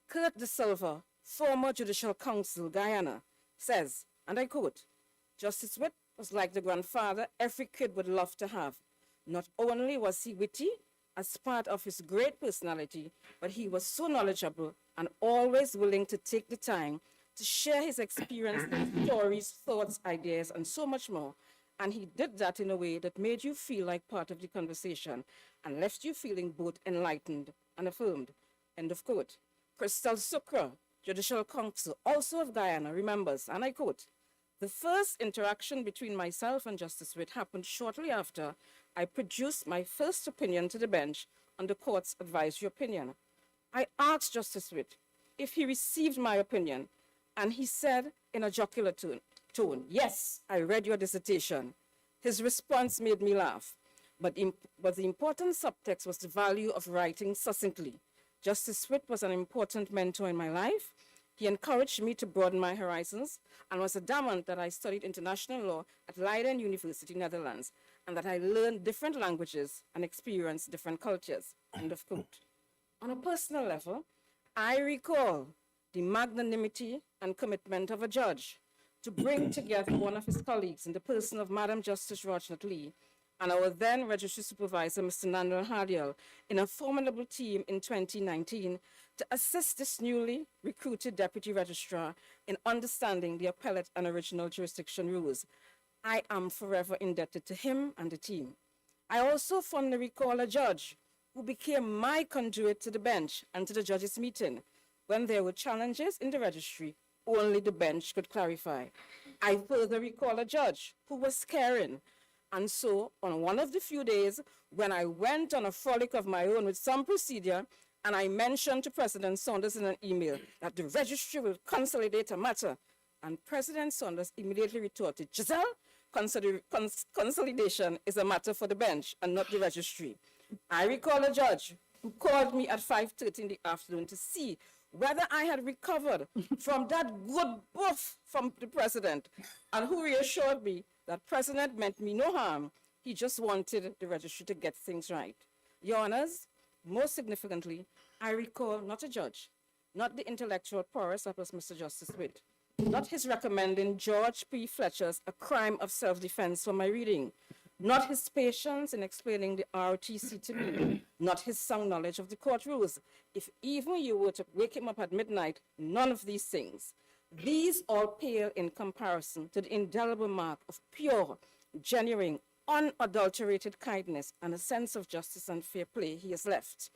Kurt De Silva, former Judicial Council, Guyana, says, and I quote, "Justice Wit was like the grandfather every kid would love to have. Not only was he witty as part of his great personality, but he was so knowledgeable and always willing to take the time to share his experiences, stories, thoughts, ideas, and so much more. And he did that in a way that made you feel like part of the conversation and left you feeling both enlightened and affirmed." End of quote. Crystal Sucre, Judicial Council, also of Guyana, remembers, and I quote, "The first interaction between myself and Justice Wit happened shortly after I produced my first opinion to the bench on the court's advisory opinion. I asked Justice Wit if he received my opinion, and he said in a jocular tone, 'Yes, I read your dissertation.' His response made me laugh, but the important subtext was the value of writing succinctly. Justice Wit was an important mentor in my life. He encouraged me to broaden my horizons and was adamant that I studied international law at Leiden University, Netherlands, and that I learned different languages and experienced different cultures." End of quote. On a personal level, I recall the magnanimity and commitment of a judge to bring together one of his colleagues in the person of Madam Justice Rajnath Lee and our then registry supervisor, Mr. Nandal Hadial, in a formidable team in 2019 to assist this newly recruited deputy registrar in understanding the appellate and original jurisdiction rules. I am forever indebted to him and the team. I also fondly recall a judge who became my conduit to the bench and to the judges' meeting, when there were challenges in the registry, only the bench could clarify. I further recall a judge who was caring. And so, on one of the few days when I went on a frolic of my own with some procedure, and I mentioned to President Saunders in an email that the registry will consolidate a matter, and President Saunders immediately retorted, Giselle, consolidation is a matter for the bench and not the registry. I recall a judge who called me at 5:30 in the afternoon to see whether I had recovered from that good buff from the president, and who reassured me that president meant me no harm. He just wanted the registry to get things right. Your Honors, most significantly, I recall not a judge, not the intellectual prowess that was Mr. Justice Wit, not his recommending George P. Fletcher's A Crime of Self-Defense for my reading, not his patience in explaining the ROTC to me, not his sound knowledge of the court rules. If even you were to wake him up at midnight, none of these things. These all pale in comparison to the indelible mark of pure, genuine, unadulterated kindness and a sense of justice and fair play he has left.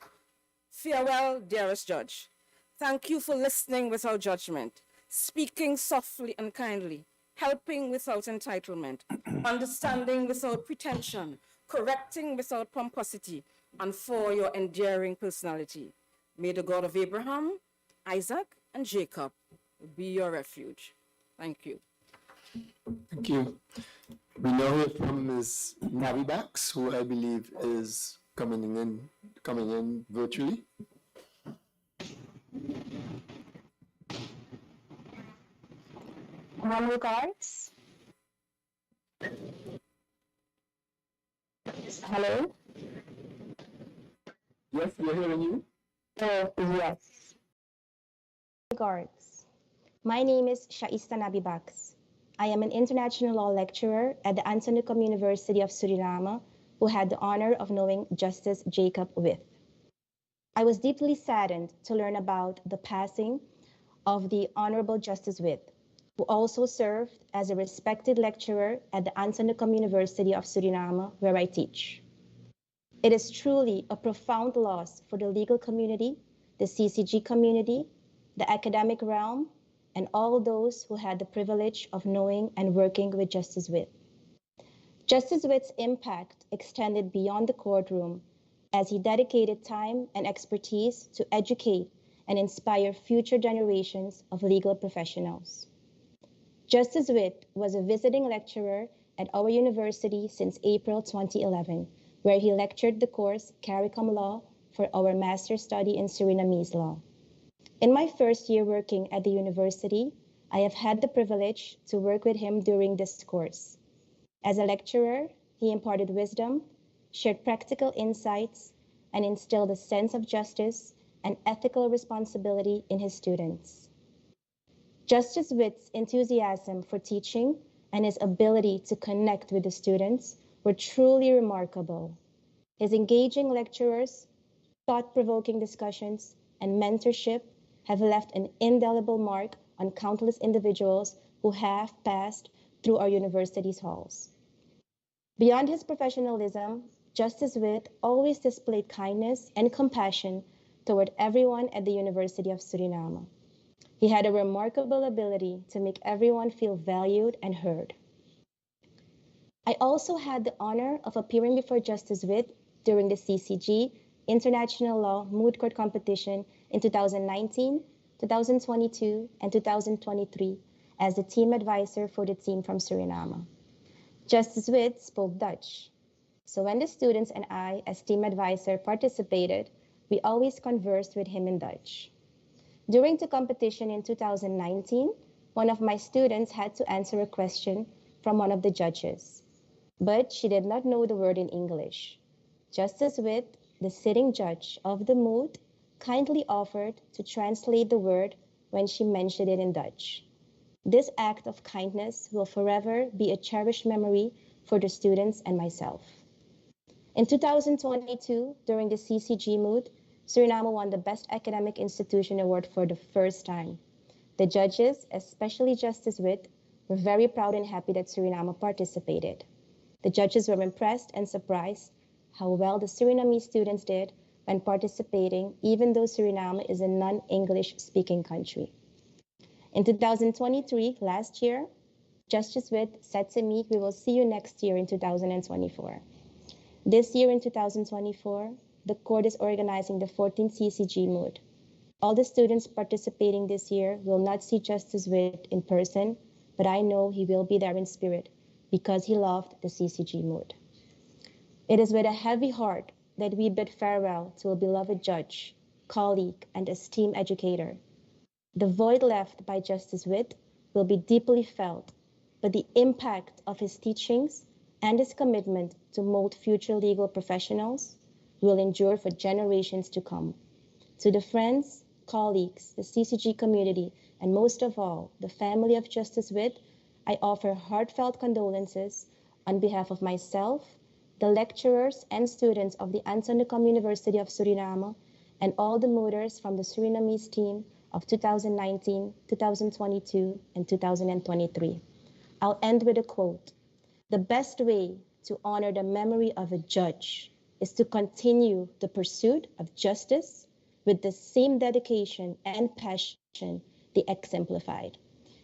Farewell, dearest judge. Thank you for listening without judgment, speaking softly and kindly, helping without entitlement, understanding without pretension, correcting without pomposity, and for your endearing personality. May the God of Abraham, Isaac, and Jacob be your refuge. Thank you. Thank you. We now hear from Ms. Navibax, who I believe is coming in virtually. Warm regards. Hello? Yes, we're hearing you. Oh, yes. Regards. My name is Shaista Nabibax. I am an international law lecturer at the Antonicum University of Suriname who had the honor of knowing Justice Jacob Wit. I was deeply saddened to learn about the passing of the Honorable Justice Wit, who also served as a respected lecturer at the Antonicum University of Suriname, where I teach. It is truly a profound loss for the legal community, the CCG community, the academic realm, and all those who had the privilege of knowing and working with Justice Wit. Justice Wit's impact extended beyond the courtroom as he dedicated time and expertise to educate and inspire future generations of legal professionals. Justice Wit was a visiting lecturer at our university since April 2011, where he lectured the course CARICOM Law for our master's study in Surinamese law. In my first year working at the university, I have had the privilege to work with him during this course. As a lecturer, he imparted wisdom, shared practical insights, and instilled a sense of justice and ethical responsibility in his students. Justice Wit's enthusiasm for teaching and his ability to connect with the students were truly remarkable. His engaging lecturers, thought-provoking discussions, and mentorship have left an indelible mark on countless individuals who have passed through our university's halls. Beyond his professionalism, Justice Wit always displayed kindness and compassion toward everyone at the University of Suriname. He had a remarkable ability to make everyone feel valued and heard. I also had the honor of appearing before Justice Wit during the CCG International Law Moot Court Competition in 2019, 2022, and 2023 as the team advisor for the team from Suriname. Justice Wit spoke Dutch, so when the students and I, as team advisor, participated, we always conversed with him in Dutch. During the competition in 2019, one of my students had to answer a question from one of the judges, but she did not know the word in English. Justice Wit, the sitting judge of the moot, kindly offered to translate the word when she mentioned it in Dutch. This act of kindness will forever be a cherished memory for the students and myself. In 2022, during the CCG moot, Suriname won the Best Academic Institution Award for the first time. The judges, especially Justice Wit, were very proud and happy that Suriname participated. The judges were impressed and surprised how well the Surinamese students did and participating, even though Suriname is a non-English speaking country. In 2023, last year, Justice Wit said to me, "We will see you next year in 2024. This year in 2024, the court is organizing the 14th CCG moot. All the students participating this year will not see Justice Wit in person, but I know he will be there in spirit because he loved the CCG moot. It is with a heavy heart that we bid farewell to a beloved judge, colleague, and esteemed educator. The void left by Justice Wit will be deeply felt, but the impact of his teachings and his commitment to mold future legal professionals will endure for generations to come. To the friends, colleagues, the CCG community, and most of all, the family of Justice Wit, I offer heartfelt condolences on behalf of myself, the lecturers and students of the Antonicum University of Suriname, and all the mooters from the Surinamese team of 2019, 2022, and 2023. I'll end with a quote. "The best way to honor the memory of a judge is to continue the pursuit of justice with the same dedication and passion they exemplified.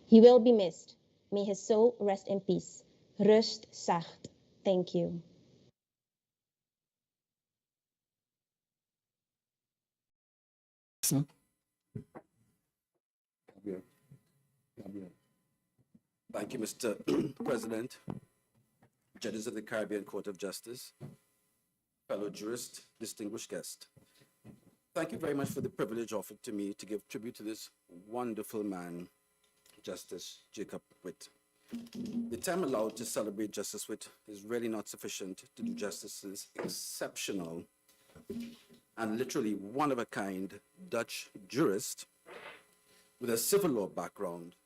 He will be missed. May his soul rest in peace. Rust zacht." Thank you. Thank you, Mr. President, judges of the Caribbean Court of Justice, fellow jurist, distinguished guest. Thank you very much for the privilege offered to me to give tribute to this wonderful man, Justice Jacob Wit. The time allowed to celebrate Justice Wit is really not sufficient to do justice to this exceptional and literally one-of-a-kind Dutch jurist with a civil law background,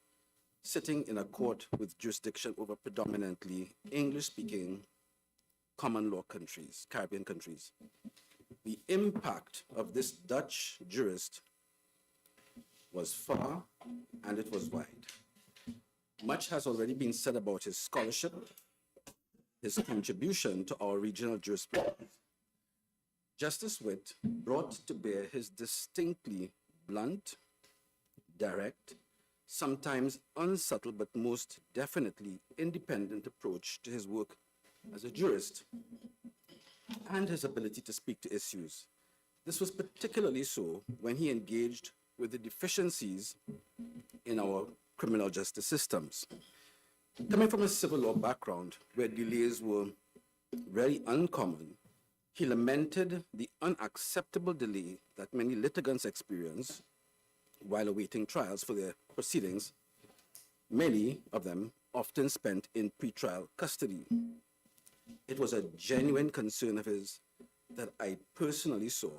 sitting in a court with jurisdiction over predominantly English-speaking common law countries, Caribbean countries. The impact of this Dutch jurist was far and it was wide. Much has already been said about his scholarship, his contribution to our regional jurisprudence. Justice Wit brought to bear his distinctly blunt, direct, sometimes unsubtle, but most definitely independent approach to his work as a jurist and his ability to speak to issues. This was particularly so when he engaged with the deficiencies in our criminal justice systems. Coming from a civil law background where delays were very uncommon, he lamented the unacceptable delay that many litigants experience while awaiting trials for their proceedings, many of them often spent in pretrial custody. It was a genuine concern of his that I personally saw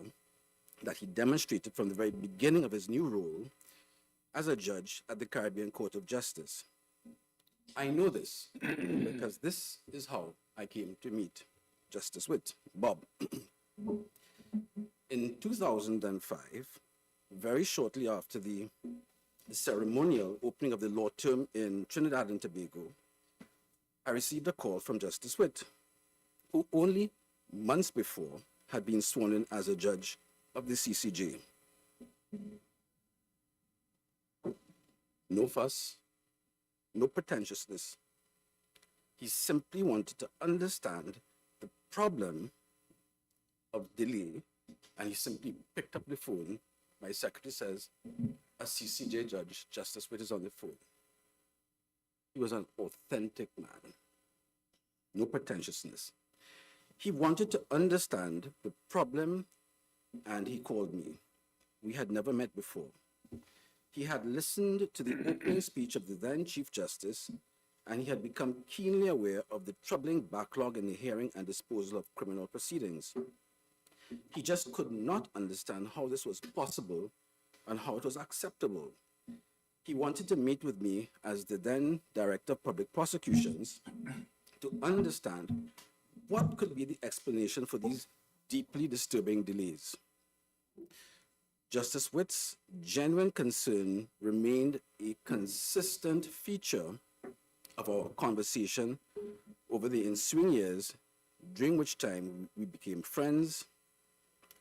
that he demonstrated from the very beginning of his new role as a judge at the Caribbean Court of Justice. I know this because this is how I came to meet Justice Wit, Bob. In 2005, very shortly after the ceremonial opening of the law term in Trinidad and Tobago, I received a call from Justice Wit, who only months before had been sworn in as a judge of the CCJ. No fuss, no pretentiousness. He simply wanted to understand the problem of delay, and he simply picked up the phone. My secretary says, "A CCJ judge, Justice Wit, is on the phone." He was an authentic man. No pretentiousness. He wanted to understand the problem, and he called me. We had never met before. He had listened to the opening speech of the then Chief Justice, and he had become keenly aware of the troubling backlog in the hearing and disposal of criminal proceedings. He just could not understand how this was possible and how it was acceptable. He wanted to meet with me as the then Director of Public Prosecutions to understand what could be the explanation for these deeply disturbing delays. Justice Wit's genuine concern remained a consistent feature of our conversation over the ensuing years, during which time we became friends,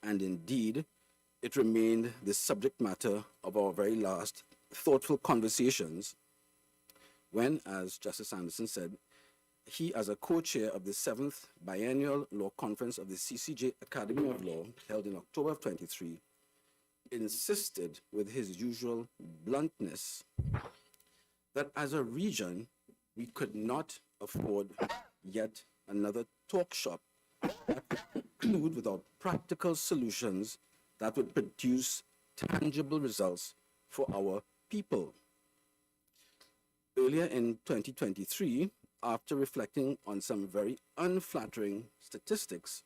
and indeed, it remained the subject matter of our very last thoughtful conversations when, as Justice Anderson said, he, as a co-chair of the 7th Biennial Law Conference of the CCJ Academy of Law, held in October of 23, insisted with his usual bluntness that as a region, we could not afford yet another talk shop that would conclude without practical solutions that would produce tangible results for our people. Earlier in 2023, after reflecting on some very unflattering statistics,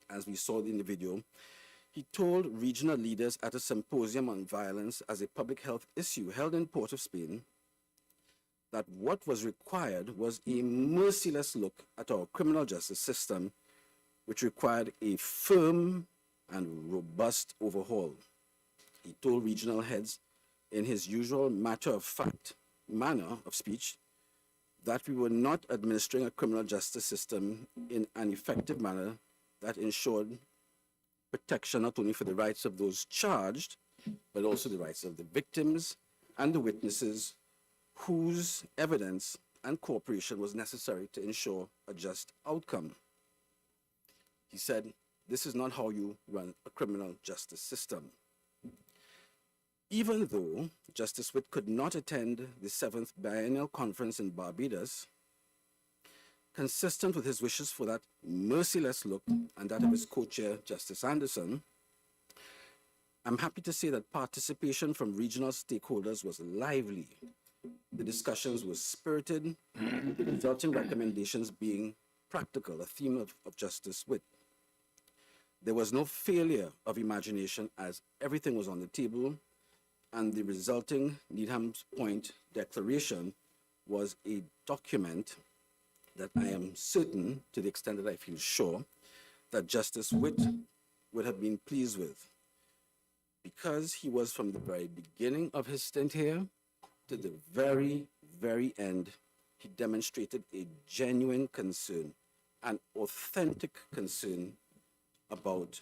as we saw in the video, he told regional leaders at a symposium on violence as a public health issue held in Port of Spain that what was required was a merciless look at our criminal justice system, which required a firm and robust overhaul. He told regional heads in his usual matter-of-fact manner of speech that we were not administering a criminal justice system in an effective manner that ensured protection not only for the rights of those charged, but also the rights of the victims and the witnesses whose evidence and cooperation was necessary to ensure a just outcome. He said, "This is not how you run a criminal justice system." Even though Justice Wit could not attend the 7th Biennial Conference in Barbados, consistent with his wishes for that merciless look and that of his co-chair, Justice Anderson, I'm happy to say that participation from regional stakeholders was lively. The discussions were spirited, the resulting recommendations being practical, a theme of Justice Wit. There was no failure of imagination as everything was on the table, and the resulting Needham's Point Declaration was a document that I am certain, to the extent that I feel sure, that Justice Wit would have been pleased with, because he was from the very beginning of his stint here to the very, very end, he demonstrated a genuine concern, an authentic concern about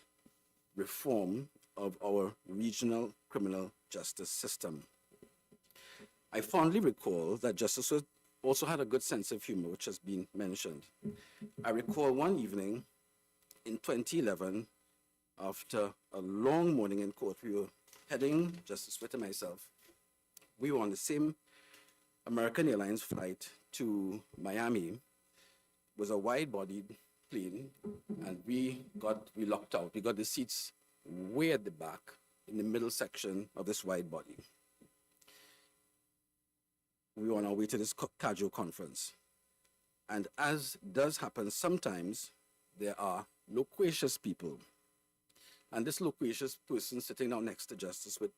reform of our regional criminal justice system. I fondly recall that Justice Wit also had a good sense of humor, which has been mentioned. I recall one evening in 2011, after a long morning in court, we were heading, Justice Wit and myself, we were on the same American Airlines flight to Miami. It was a wide-bodied plane, and we lucked out. We got the seats way at the back in the middle section of this wide body. We were on our way to this casual conference. And as does happen sometimes, there are loquacious people. And this loquacious person sitting down next to Justice Wit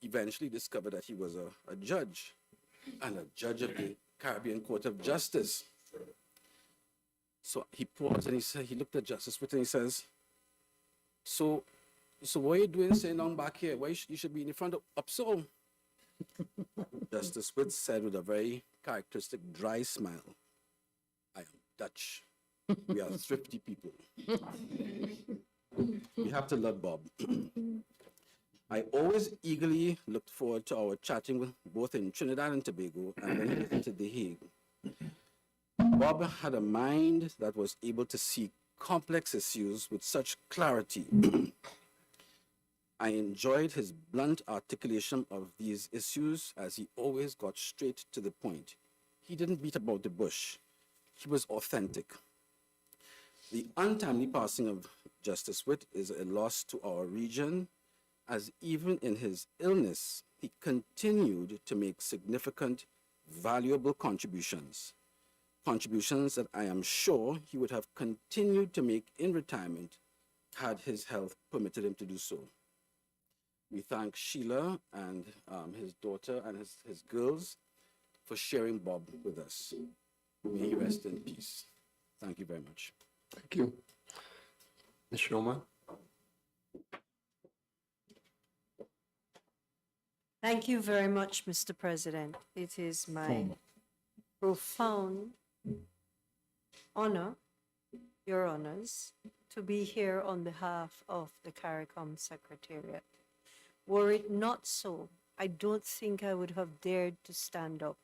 eventually discovered that he was a judge, and a judge of the Caribbean Court of Justice. So he paused and he looked at Justice Wit and he says, so what are you doing sitting down back here? Why you should be in the front up so? Justice Wit said with a very characteristic dry smile, "I am Dutch. We are thrifty people." We have to love Bob. I always eagerly looked forward to our chatting with both in Trinidad and Tobago and when he visited The Hague. Bob had a mind that was able to see complex issues with such clarity. I enjoyed his blunt articulation of these issues as he always got straight to the point. He didn't beat about the bush. He was authentic. The untimely passing of Justice Wit is a loss to our region, as even in his illness, he continued to make significant, valuable contributions. Contributions that I am sure he would have continued to make in retirement had his health permitted him to do so. We thank Sheila and his daughter and his girls for sharing Bob with us. May he rest in peace. Thank you very much. Thank you. Ms. Sharma. Thank you very much, Mr. President. It is my profound honor, Your Honors, to be here on behalf of the CARICOM Secretariat. Were it not so, I don't think I would have dared to stand up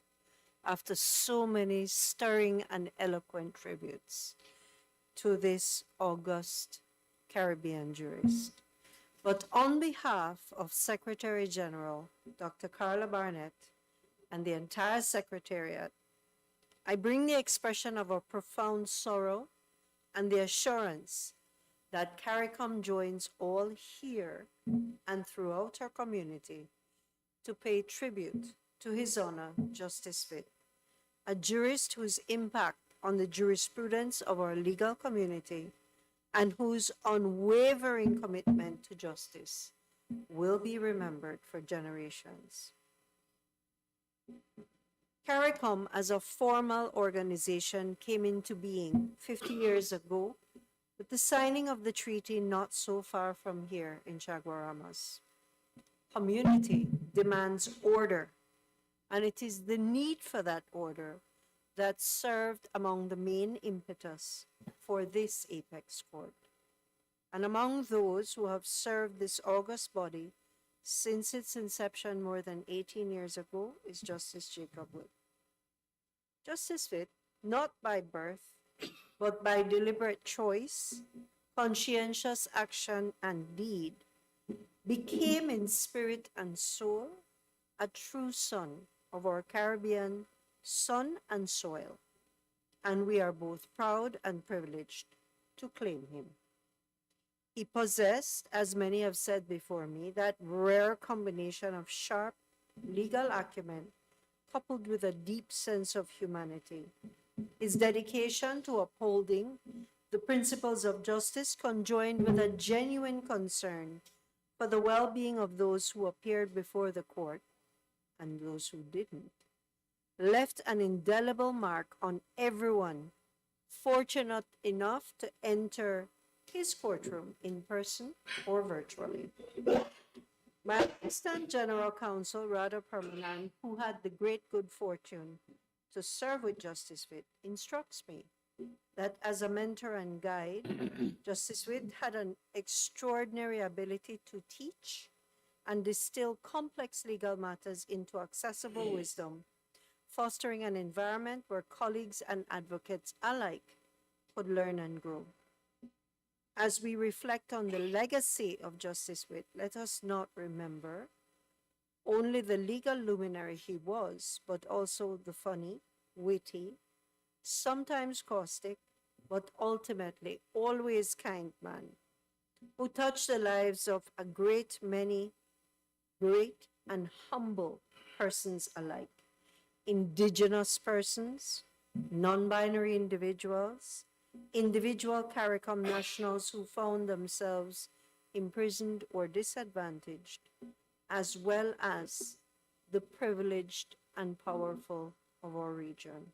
after so many stirring and eloquent tributes to this august Caribbean jurist. But on behalf of Secretary General Dr. Carla Barnett and the entire Secretariat, I bring the expression of a profound sorrow and the assurance that CARICOM joins all here and throughout our community to pay tribute to His Honor, Justice Wit, a jurist whose impact on the jurisprudence of our legal community and whose unwavering commitment to justice will be remembered for generations. CARICOM as a formal organization came into being 50 years ago with the signing of the treaty not so far from here in Chaguaramas. Community demands order, and it is the need for that order that served among the main impetus for this apex court. And among those who have served this august body since its inception more than 18 years ago is Justice Jacob Wit. Justice Wit, not by birth, but by deliberate choice, conscientious action, and deed, became in spirit and soul a true son of our Caribbean sun and soil, and we are both proud and privileged to claim him. He possessed, as many have said before me, that rare combination of sharp legal acumen coupled with a deep sense of humanity. His dedication to upholding the principles of justice conjoined with a genuine concern for the well-being of those who appeared before the court and those who didn't, left an indelible mark on everyone fortunate enough to enter his courtroom in person or virtually. My Assistant General Counsel, Radha Parmanan, who had the great good fortune to serve with Justice Wit, instructs me that as a mentor and guide, Justice Wit had an extraordinary ability to teach and distill complex legal matters into accessible wisdom, fostering an environment where colleagues and advocates alike could learn and grow. As we reflect on the legacy of Justice Wit, let us not remember only the legal luminary he was, but also the funny, witty, sometimes caustic, but ultimately always kind man, who touched the lives of a great many great and humble persons alike. Indigenous persons, non-binary individuals, individual CARICOM nationals who found themselves imprisoned or disadvantaged, as well as the privileged and powerful of our region.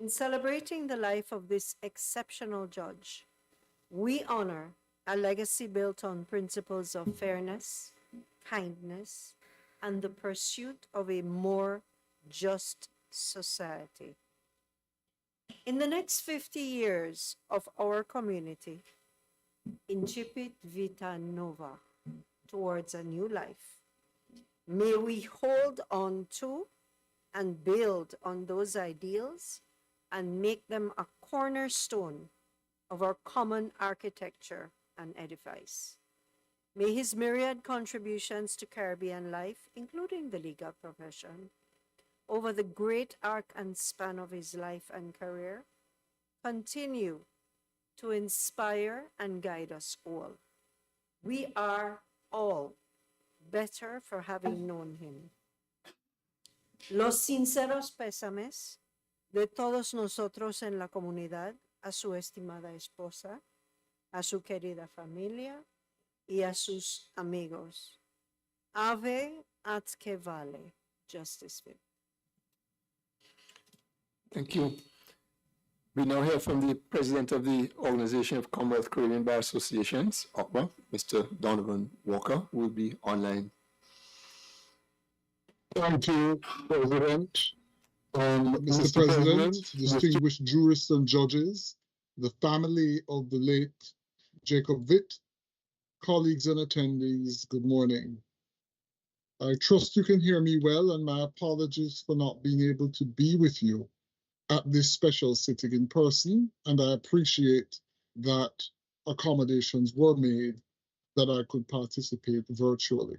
In celebrating the life of this exceptional judge, we honor a legacy built on principles of fairness, kindness, and the pursuit of a more just society. In the next 50 years of our community, incipit vita nova, towards a new life, may we hold on to and build on those ideals and make them a cornerstone of our common architecture and edifice. May his myriad contributions to Caribbean life, including the legal profession, over the great arc and span of his life and career, continue to inspire and guide us all. We are all better for having known him. Los sinceros pésames de todos nosotros en la comunidad a su estimada esposa, a su querida familia y a sus amigos. Ave at que vale, Justice Wit. Thank you. We now hear from the president of the Organization of Commonwealth Caribbean Bar Associations, OCBA, Mr. Donovan Walker, who will be online. Thank you, President. Mr. President, distinguished jurists and judges, the family of the late Jacob Wit, colleagues and attendees, good morning. I trust you can hear me well, and my apologies for not being able to be with you at this special sitting in person, and I appreciate that accommodations were made that I could participate virtually.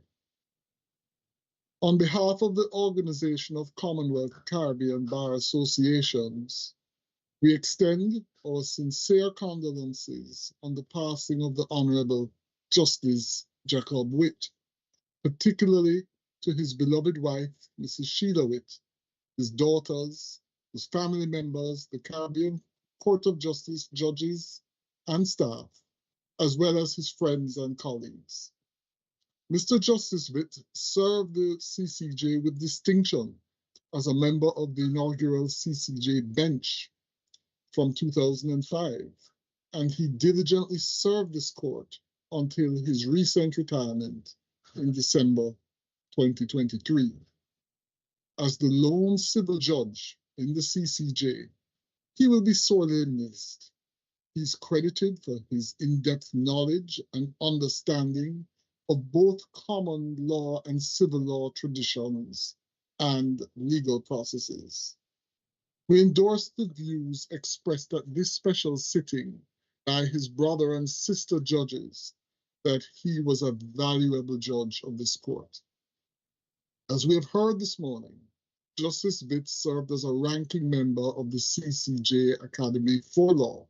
On behalf of the Organization of Commonwealth Caribbean Bar Associations, we extend our sincere condolences on the passing of the Honorable Justice Jacob Wit, particularly to his beloved wife, Mrs. Sheila Wit, his daughters, his family members, the Caribbean Court of Justice judges and staff, as well as his friends and colleagues. Mr. Justice Wit served the CCJ with distinction as a member of the inaugural CCJ bench from 2005, and he diligently served this court until his recent retirement in December 2023. As the lone civil judge in the CCJ, he will be sorely missed. He's credited for his in-depth knowledge and understanding of both common law and civil law traditions and legal processes. We endorse the views expressed at this special sitting by his brother and sister judges that he was a valuable judge of this court. As we have heard this morning, Justice Wit served as a ranking member of the CCJ Academy for Law,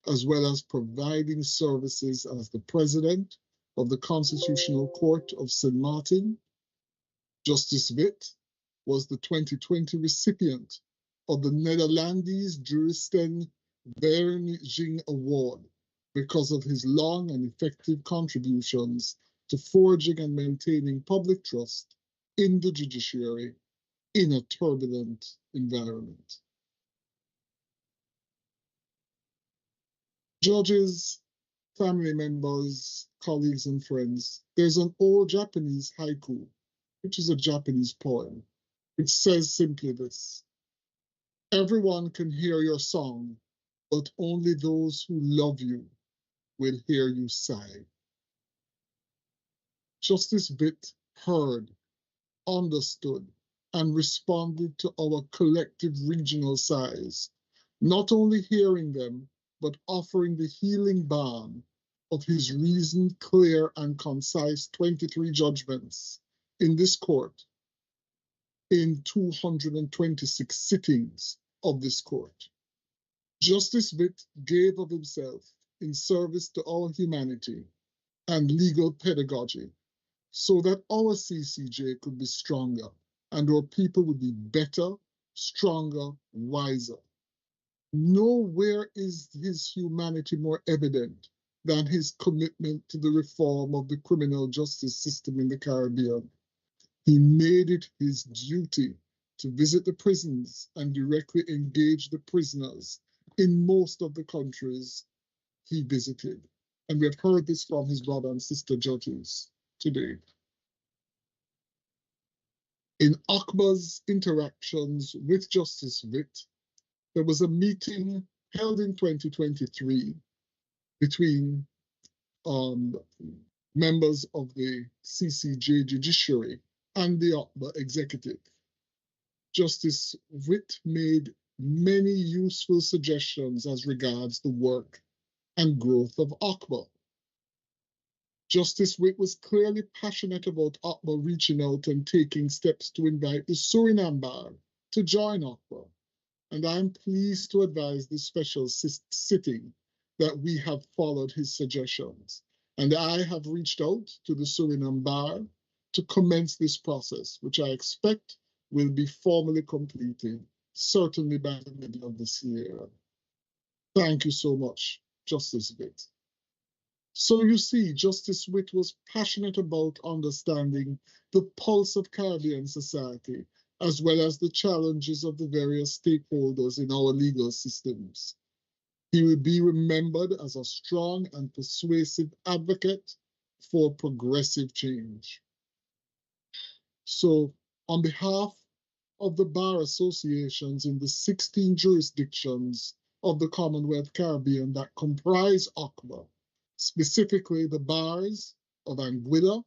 as well as providing services as the president of the Constitutional Court of St. Martin. Justice Wit was the 2020 recipient of the Netherlands Juristen Vereniging Award because of his long and effective contributions to forging and maintaining public trust in the judiciary in a turbulent environment. Judges, family members, colleagues, and friends, there's an old Japanese haiku, which is a Japanese poem. It says simply this: everyone can hear your song, but only those who love you will hear you sigh. Justice Wit heard, understood, and responded to our collective regional sighs, not only hearing them, but offering the healing balm of his reasoned, clear, and concise 23 judgments in this court in 226 sittings of this court. Justice Wit gave of himself in service to our humanity and legal pedagogy so that our CCJ could be stronger and our people would be better, stronger, wiser. Nowhere is his humanity more evident than his commitment to the reform of the criminal justice system in the Caribbean. He made it his duty to visit the prisons and directly engage the prisoners in most of the countries he visited. And we have heard this from his brother and sister judges today. In Akbar's interactions with Justice Wit, there was a meeting held in 2023 between members of the CCJ judiciary and the Akbar executive. Justice Wit made many useful suggestions as regards the work and growth of Akbar. Justice Wit was clearly passionate about Akbar reaching out and taking steps to invite the Suriname Bar to join Akbar. And I'm pleased to advise this special sitting that we have followed his suggestions. And I have reached out to the Suriname Bar to commence this process, which I expect will be formally completed, certainly by the middle of this year. Thank you so much, Justice Wit. So you see, Justice Wit was passionate about understanding the pulse of Caribbean society, as well as the challenges of the various stakeholders in our legal systems. He will be remembered as a strong and persuasive advocate for progressive change. So, on behalf of the bar associations in the 16 jurisdictions of the Commonwealth Caribbean that comprise ACWA, specifically the bars of Anguilla,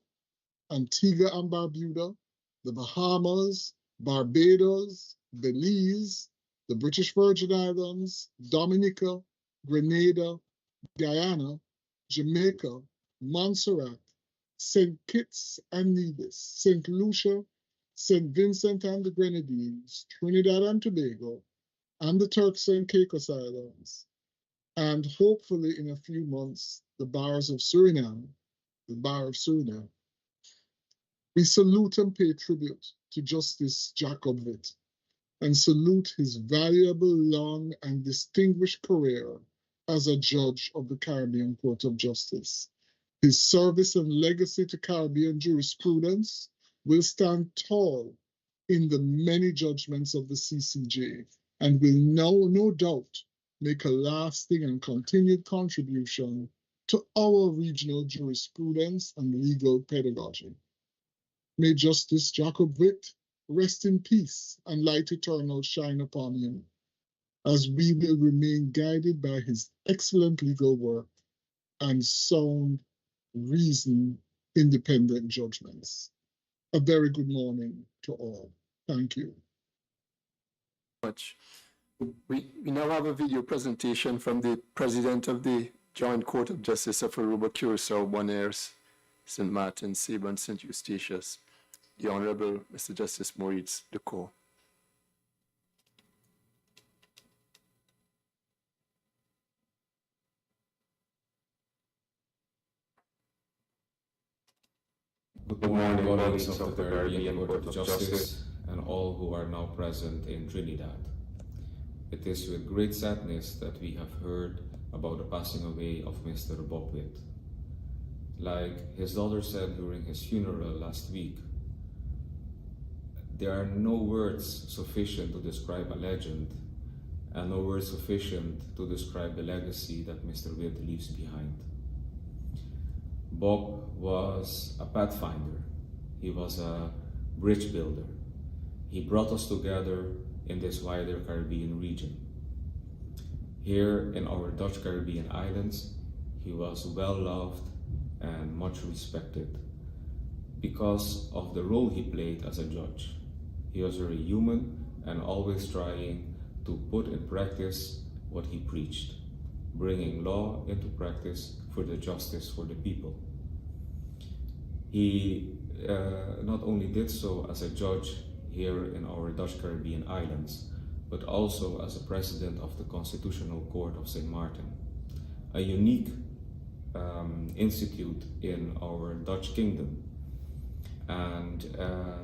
Antigua and Barbuda, the Bahamas, Barbados, Belize, the British Virgin Islands, Dominica, Grenada, Guyana, Jamaica, Montserrat, St. Kitts and Nevis, St. Lucia, St. Vincent and the Grenadines, Trinidad and Tobago, and the Turks and Caicos Islands, and hopefully in a few months, the bars of Suriname, the Bar of Suriname. We salute and pay tribute to Justice Jacob Wit and salute his valuable, long, and distinguished career as a judge of the Caribbean Court of Justice. His service and legacy to Caribbean jurisprudence will stand tall in the many judgments of the CCJ and will no doubt make a lasting and continued contribution to our regional jurisprudence and legal pedagogy. May Justice Jacob Wit rest in peace and light eternal shine upon him, as we will remain guided by his excellent legal work and sound, reasoned, independent judgments. A very good morning to all. Thank you. Much. We now have a video presentation from the President of the Joint Court of Justice of Aruba, Curacao, Bonaire, St. Martin, Saba, and St. Eustatius, the Honorable Mr. Justice Maurice Decaux. Good morning, colleagues of the Caribbean Court of Justice and all who are now present in Trinidad. It is with great sadness that we have heard about the passing away of Mr. Bob Wit. Like his daughter said during his funeral last week, there are no words sufficient to describe a legend and no words sufficient to describe the legacy that Mr. Wit leaves behind. Bob was a pathfinder. He was a bridge builder. He brought us together in this wider Caribbean region. Here in our Dutch Caribbean islands, he was well loved and much respected because of the role he played as a judge. He was very human and always trying to put in practice what he preached, bringing law into practice for the justice for the people. He not only did so as a judge here in our Dutch Caribbean islands, but also as a president of the Constitutional Court of St. Martin, a unique institute in our Dutch kingdom. And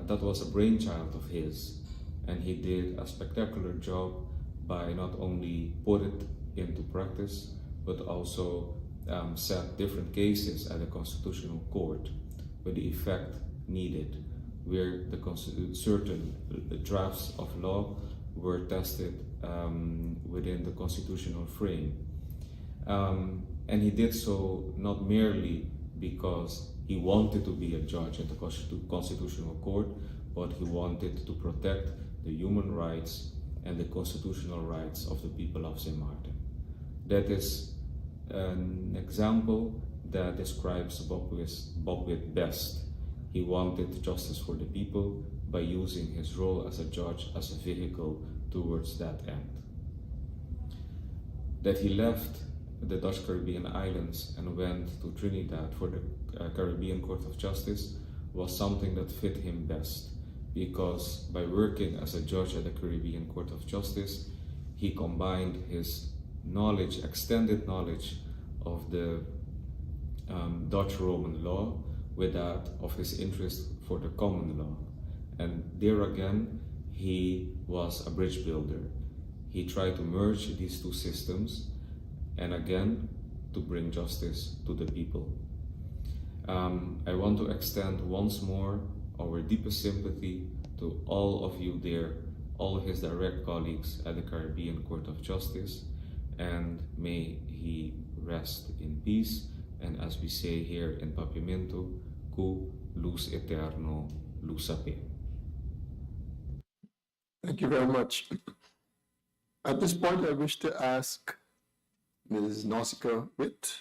that was a brainchild of his. And he did a spectacular job by not only put it into practice, but also set different cases at the Constitutional Court with the effect needed, where the certain drafts of law were tested within the constitutional frame. And he did so not merely because he wanted to be a judge in the Constitutional Court, but he wanted to protect the human rights and the constitutional rights of the people of St. Martin. That is an example that describes Bob Wit best. He wanted justice for the people by using his role as a judge as a vehicle towards that end. That he left the Dutch Caribbean islands and went to Trinidad for the Caribbean Court of Justice was something that fit him best, because by working as a judge at the Caribbean Court of Justice, he combined his knowledge, extended knowledge of the Dutch Roman law with that of his interest for the common law. And there again, he was a bridge builder. He tried to merge these two systems and again, to bring justice to the people. I want to extend once more our deepest sympathy to all of you there, all his direct colleagues at the Caribbean Court of Justice, and may he rest in peace. And as we say here in Papiamento, cu luz eterno lusape. Thank you very much. At this point, I wish to ask Ms. Nausicaa Wit,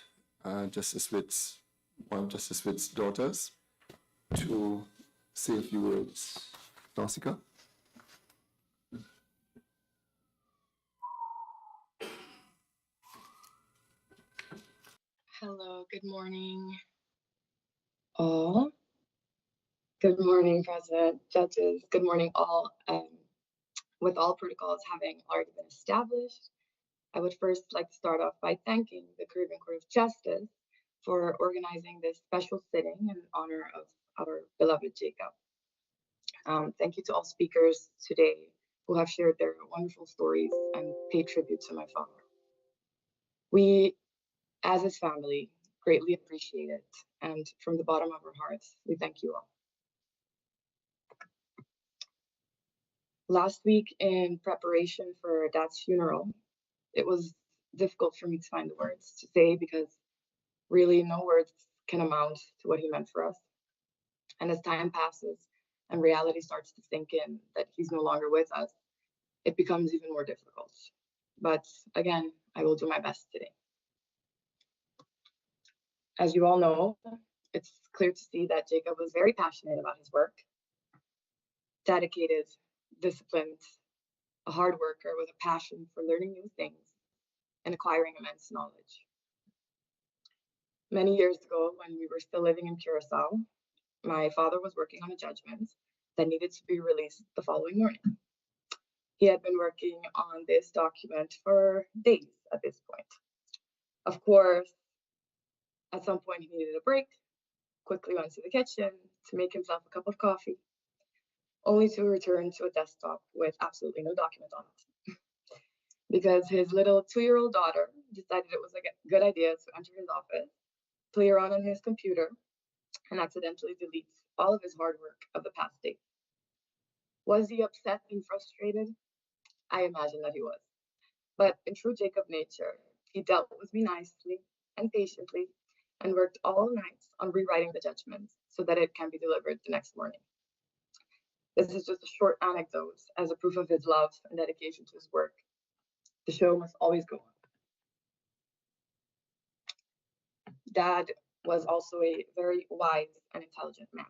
Justice Witt's, one of Justice Witt's daughters, to say a few words. Nausicaa? Hello, good morning, all. Good morning, President, judges. Good morning, all. With all protocols having already been established, I would first like to start off by thanking the Caribbean Court of Justice for organizing this special sitting in honor of our beloved Jacob. Thank you to all speakers today who have shared their wonderful stories and paid tribute to my father. We, as his family, greatly appreciate it, and from the bottom of our hearts, we thank you all. Last week, in preparation for Dad's funeral, it was difficult for me to find the words to say because really no words can amount to what he meant for us. And as time passes and reality starts to sink in that he's no longer with us, it becomes even more difficult. But again, I will do my best today. As you all know, it's clear to see that Jacob was very passionate about his work, dedicated, disciplined, a hard worker with a passion for learning new things and acquiring immense knowledge. Many years ago, when we were still living in Curacao, my father was working on a judgment that needed to be released the following morning. He had been working on this document for days at this point. Of course, at some point he needed a break, quickly went to the kitchen to make himself a cup of coffee, only to return to a desktop with absolutely no document on it. Because his little 2-year-old daughter decided it was a good idea to enter his office, play around on his computer, and accidentally delete all of his hard work of the past day. Was he upset and frustrated? I imagine that he was. But in true Jacob nature, he dealt with me nicely and patiently and worked all night on rewriting the judgment so that it can be delivered the next morning. This is just a short anecdote as a proof of his love and dedication to his work. The show must always go on. Dad was also a very wise and intelligent man.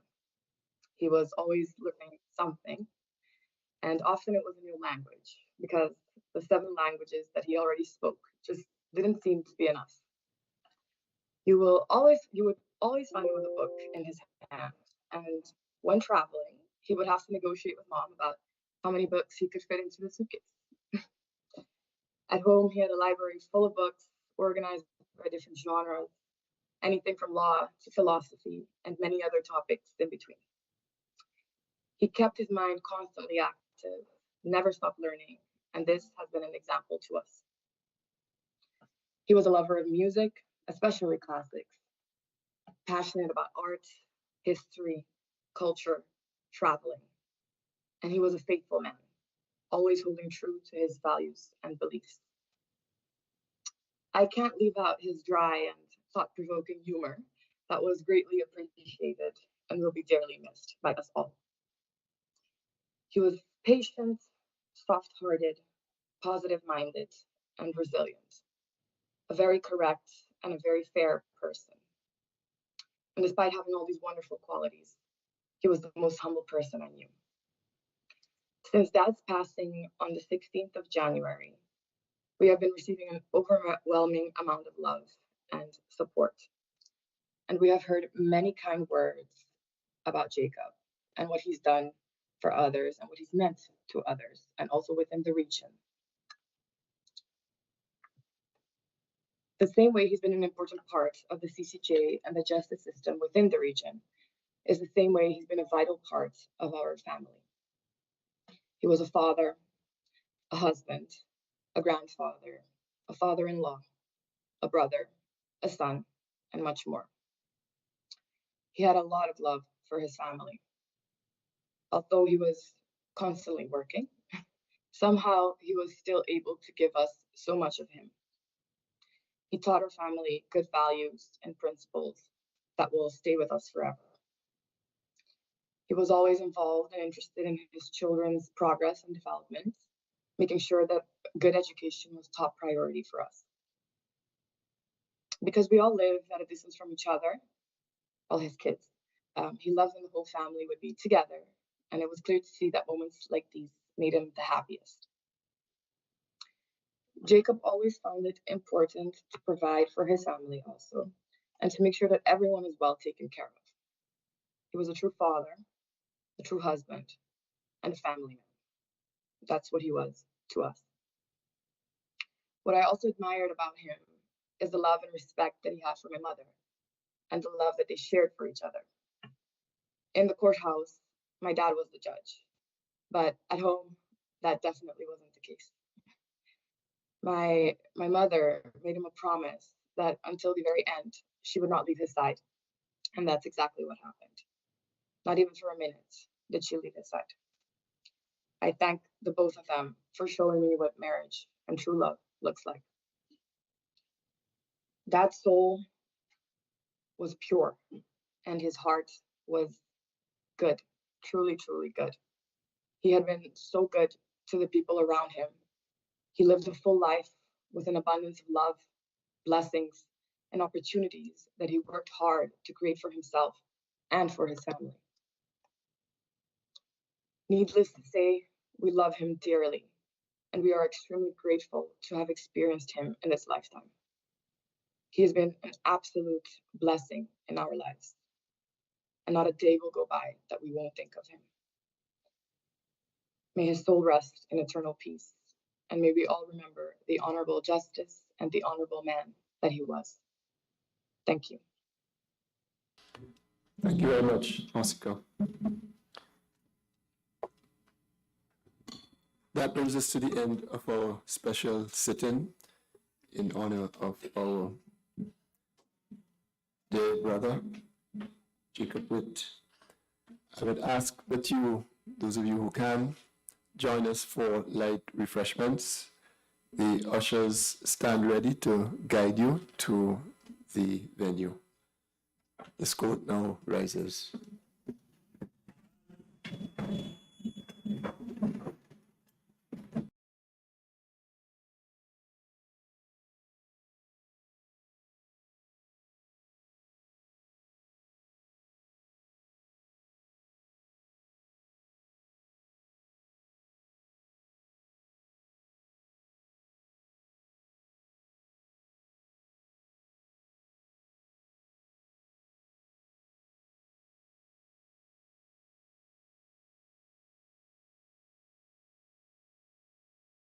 He was always learning something, and often it was a new language because the 7 languages that he already spoke just didn't seem to be enough. You would always find him with a book in his hand, and when traveling, he would have to negotiate with Mom about how many books he could fit into the suitcase. At home, he had a library full of books organized by different genres, anything from law to philosophy and many other topics in between. He kept his mind constantly active, never stopped learning, and this has been an example to us. He was a lover of music, especially classics, passionate about art, history, culture, traveling, and he was a faithful man, always holding true to his values and beliefs. I can't leave out his dry and thought-provoking humor that was greatly appreciated and will be dearly missed by us all. He was patient, soft-hearted, positive-minded, and resilient, a very correct and a very fair person. And despite having all these wonderful qualities, he was the most humble person I knew. Since Dad's passing on the 16th of January, we have been receiving an overwhelming amount of love and support. And we have heard many kind words about Jacob and what he's done for others and what he's meant to others and also within the region. The same way he's been an important part of the CCJ and the justice system within the region is the same way he's been a vital part of our family. He was a father, a husband, a grandfather, a father-in-law, a brother, a son, and much more. He had a lot of love for his family. Although he was constantly working, somehow he was still able to give us so much of him. He taught our family good values and principles that will stay with us forever. He was always involved and interested in his children's progress and development, making sure that good education was top priority for us. Because we all live at a distance from each other, all his kids, he loved when the whole family would be together, and it was clear to see that moments like these made him the happiest. Jacob always found it important to provide for his family also, and to make sure that everyone is well taken care of. He was a true father, a true husband, and a family man. That's what he was to us. What I also admired about him is the love and respect that he had for my mother, and the love that they shared for each other. In the courthouse, my dad was the judge, but at home, that definitely wasn't the case. My mother made him a promise that until the very end, she would not leave his side. And that's exactly what happened. Not even for a minute did she leave his side. I thank the both of them for showing me what marriage and true love looks like. Dad's soul was pure, and his heart was good, truly, truly good. He had been so good to the people around him. He lived a full life with an abundance of love, blessings, and opportunities that he worked hard to create for himself and for his family. Needless to say, we love him dearly, and we are extremely grateful to have experienced him in this lifetime. He has been an absolute blessing in our lives, and not a day will go by that we won't think of him. May his soul rest in eternal peace, and may we all remember the honorable justice and the honorable man that he was. Thank you. Thank you very much, Oscar. That brings us to the end of our special sit-in in honor of our dear brother, Jacob Wit. I would ask that you, those of you who can, join us for light refreshments. The ushers stand ready to guide you to the venue. The escort now rises.